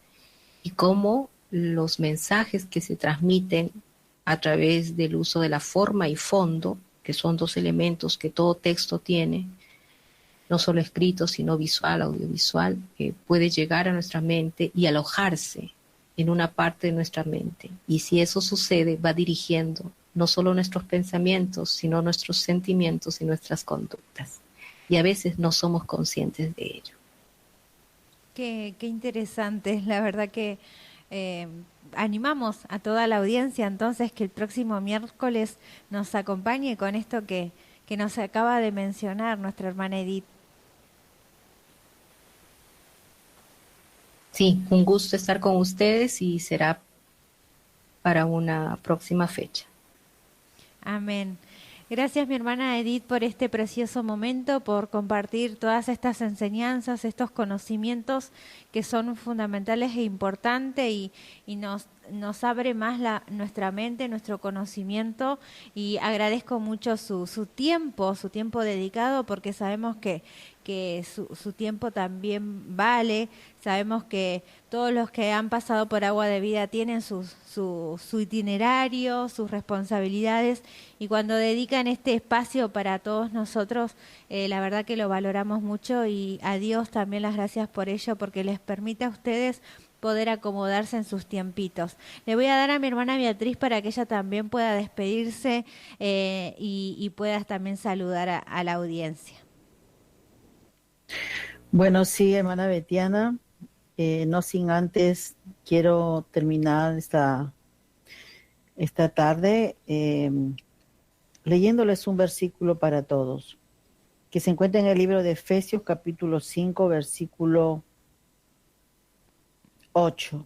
y cómo los mensajes que se transmiten a través del uso de la forma y fondo, que son dos elementos que todo texto tiene, no solo escrito, sino visual, audiovisual, puede llegar a nuestra mente y alojarse en una parte de nuestra mente. Y si eso sucede, va dirigiendo no solo nuestros pensamientos, sino nuestros sentimientos y nuestras conductas. Y a veces no somos conscientes de ello. Qué interesante, la verdad que animamos a toda la audiencia entonces que el próximo miércoles nos acompañe con esto que nos acaba de mencionar nuestra hermana Edith. Sí, un gusto estar con ustedes y será para una próxima fecha. Amén. Gracias, mi hermana Edith, por este precioso momento, por compartir todas estas enseñanzas, estos conocimientos que son fundamentales e importantes y nos abre más nuestra mente, nuestro conocimiento, y agradezco mucho su tiempo dedicado, porque sabemos que su tiempo también vale. Sabemos que todos los que han pasado por Agua de Vida tienen su itinerario, sus responsabilidades, y cuando dedican este espacio para todos nosotros, la verdad que lo valoramos mucho, y a Dios también las gracias por ello, porque les permite a ustedes poder acomodarse en sus tiempitos. Le voy a dar a mi hermana Beatriz para que ella también pueda despedirse y pueda también saludar a la audiencia. Bueno, sí, hermana Betiana, no sin antes quiero terminar esta tarde leyéndoles un versículo para todos, que se encuentra en el libro de Efesios capítulo 5, versículo 8.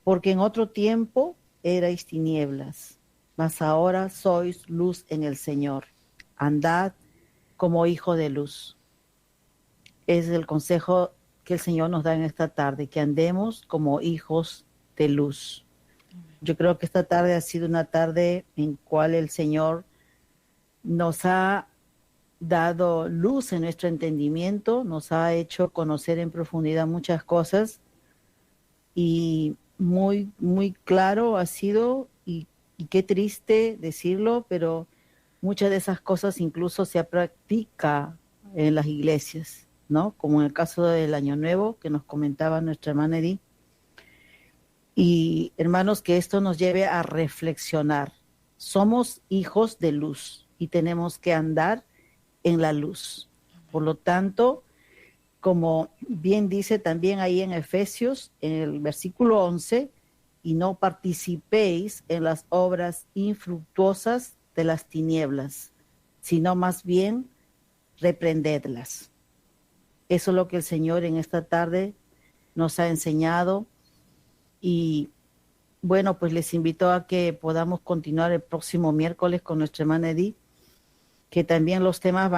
Porque en otro tiempo erais tinieblas, mas ahora sois luz en el Señor. Andad como hijo de luz. Es el consejo que el Señor nos da en esta tarde, que andemos como hijos de luz. Yo creo que esta tarde ha sido una tarde en cual el Señor nos ha dado luz en nuestro entendimiento, nos ha hecho conocer en profundidad muchas cosas y muy, muy claro ha sido, y qué triste decirlo, pero muchas de esas cosas incluso se practica en las iglesias, ¿no? Como en el caso del Año Nuevo que nos comentaba nuestra hermana Edith. Y hermanos, que esto nos lleve a reflexionar. Somos hijos de luz y tenemos que andar en la luz. Por lo tanto, como bien dice también ahí en Efesios, en el versículo 11, y no participéis en las obras infructuosas de las tinieblas, sino más bien reprendedlas. Eso es lo que el Señor en esta tarde nos ha enseñado. Y bueno, pues les invito a que podamos continuar el próximo miércoles con nuestra hermana Edith, que también los temas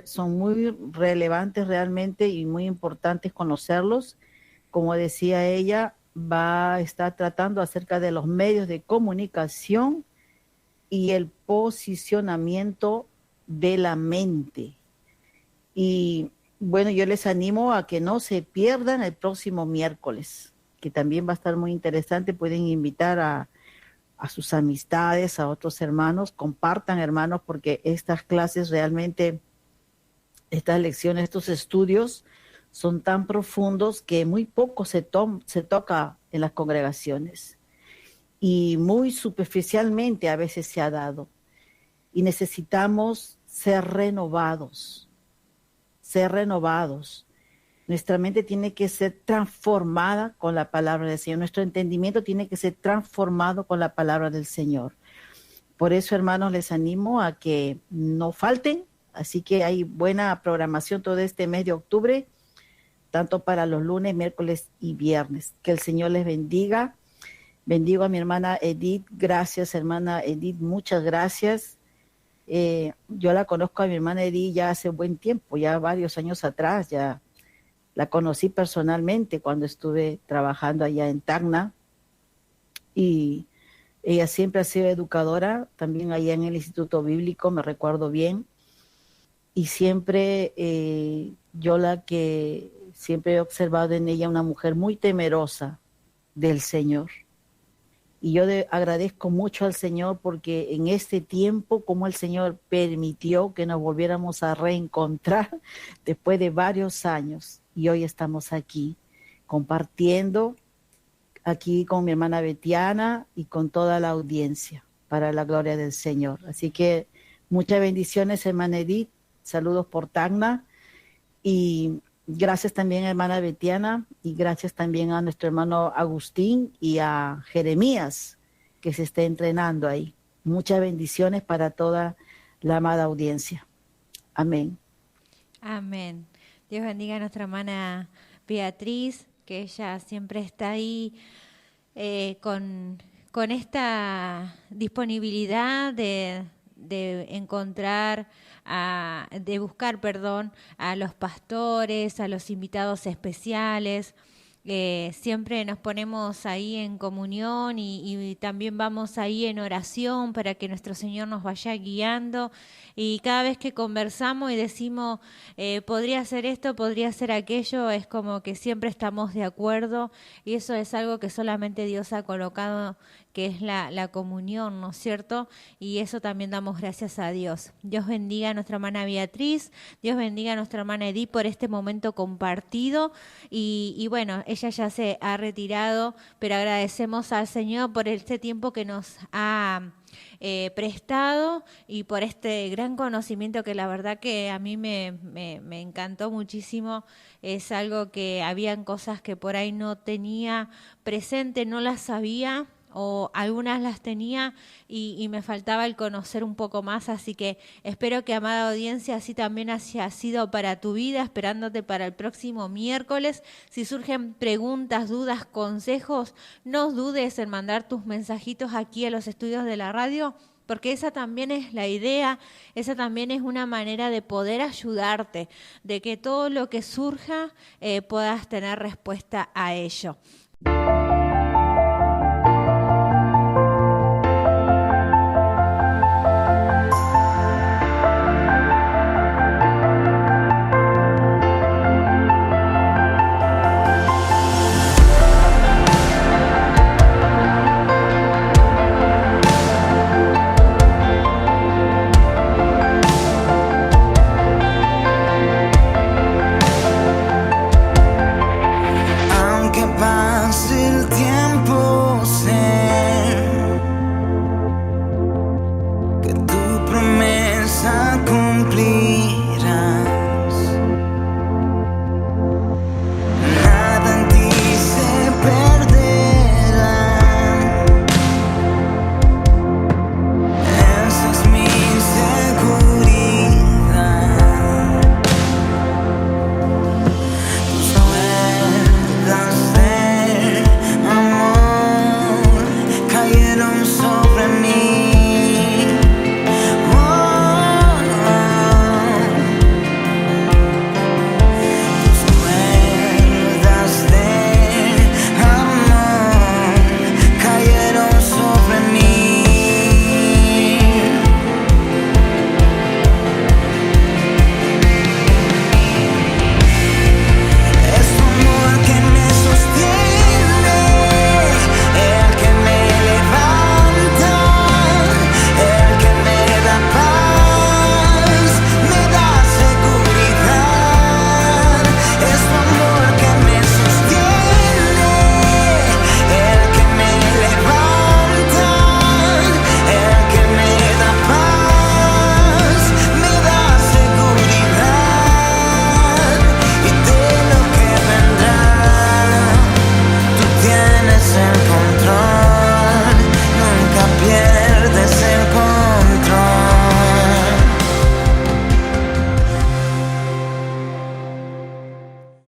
son muy relevantes realmente y muy importantes conocerlos. Como decía ella, va a estar tratando acerca de los medios de comunicación y el posicionamiento de la mente. Y bueno, yo les animo a que no se pierdan el próximo miércoles, que también va a estar muy interesante. Pueden invitar a sus amistades, a otros hermanos, compartan, hermanos, porque estas clases realmente, estas lecciones, estos estudios son tan profundos que muy poco se toca en las congregaciones y muy superficialmente a veces se ha dado, y necesitamos ser renovados. Nuestra mente tiene que ser transformada con la palabra del Señor. Nuestro entendimiento tiene que ser transformado con la palabra del Señor. Por eso, hermanos, les animo a que no falten. Así que hay buena programación todo este mes de octubre, tanto para los lunes, miércoles y viernes. Que el Señor les bendiga. Bendigo a mi hermana Edith. Gracias, hermana Edith. Muchas gracias. Yo la conozco a mi hermana Edith ya hace buen tiempo, ya varios años atrás, ya la conocí personalmente cuando estuve trabajando allá en Tacna, y ella siempre ha sido educadora, también allá en el Instituto Bíblico, me recuerdo bien, y siempre yo la que siempre he observado en ella una mujer muy temerosa del Señor. Y yo agradezco mucho al Señor porque en este tiempo, como el Señor permitió que nos volviéramos a reencontrar después de varios años. Y hoy estamos aquí compartiendo, aquí con mi hermana Betiana y con toda la audiencia, para la gloria del Señor. Así que muchas bendiciones, hermana Edith. Saludos por Tacna. Y gracias también, hermana Betiana, y gracias también a nuestro hermano Agustín y a Jeremías, que se está entrenando ahí. Muchas bendiciones para toda la amada audiencia. Amén. Amén. Dios bendiga a nuestra hermana Beatriz, que ella siempre está ahí con esta disponibilidad de encontrar, de buscar, a los pastores, a los invitados especiales. Siempre nos ponemos ahí en comunión y también vamos ahí en oración para que nuestro Señor nos vaya guiando, y cada vez que conversamos y decimos podría ser esto, podría ser aquello, es como que siempre estamos de acuerdo, y eso es algo que solamente Dios ha colocado, que es la comunión, ¿no es cierto? Y eso también damos gracias a Dios. Dios bendiga a nuestra hermana Beatriz, Dios bendiga a nuestra hermana Edith por este momento compartido, y bueno, ella ya se ha retirado, pero agradecemos al Señor por este tiempo que nos ha prestado y por este gran conocimiento que la verdad que a mí me encantó muchísimo. Es algo que habían cosas que por ahí no tenía presente, no las sabía, o algunas las tenía y me faltaba el conocer un poco más, así que espero que, amada audiencia, así también haya sido para tu vida, esperándote para el próximo miércoles. Si surgen preguntas, dudas, consejos, no dudes en mandar tus mensajitos aquí a los estudios de la radio, porque esa también es la idea, esa también es una manera de poder ayudarte, de que todo lo que surja puedas tener respuesta a ello.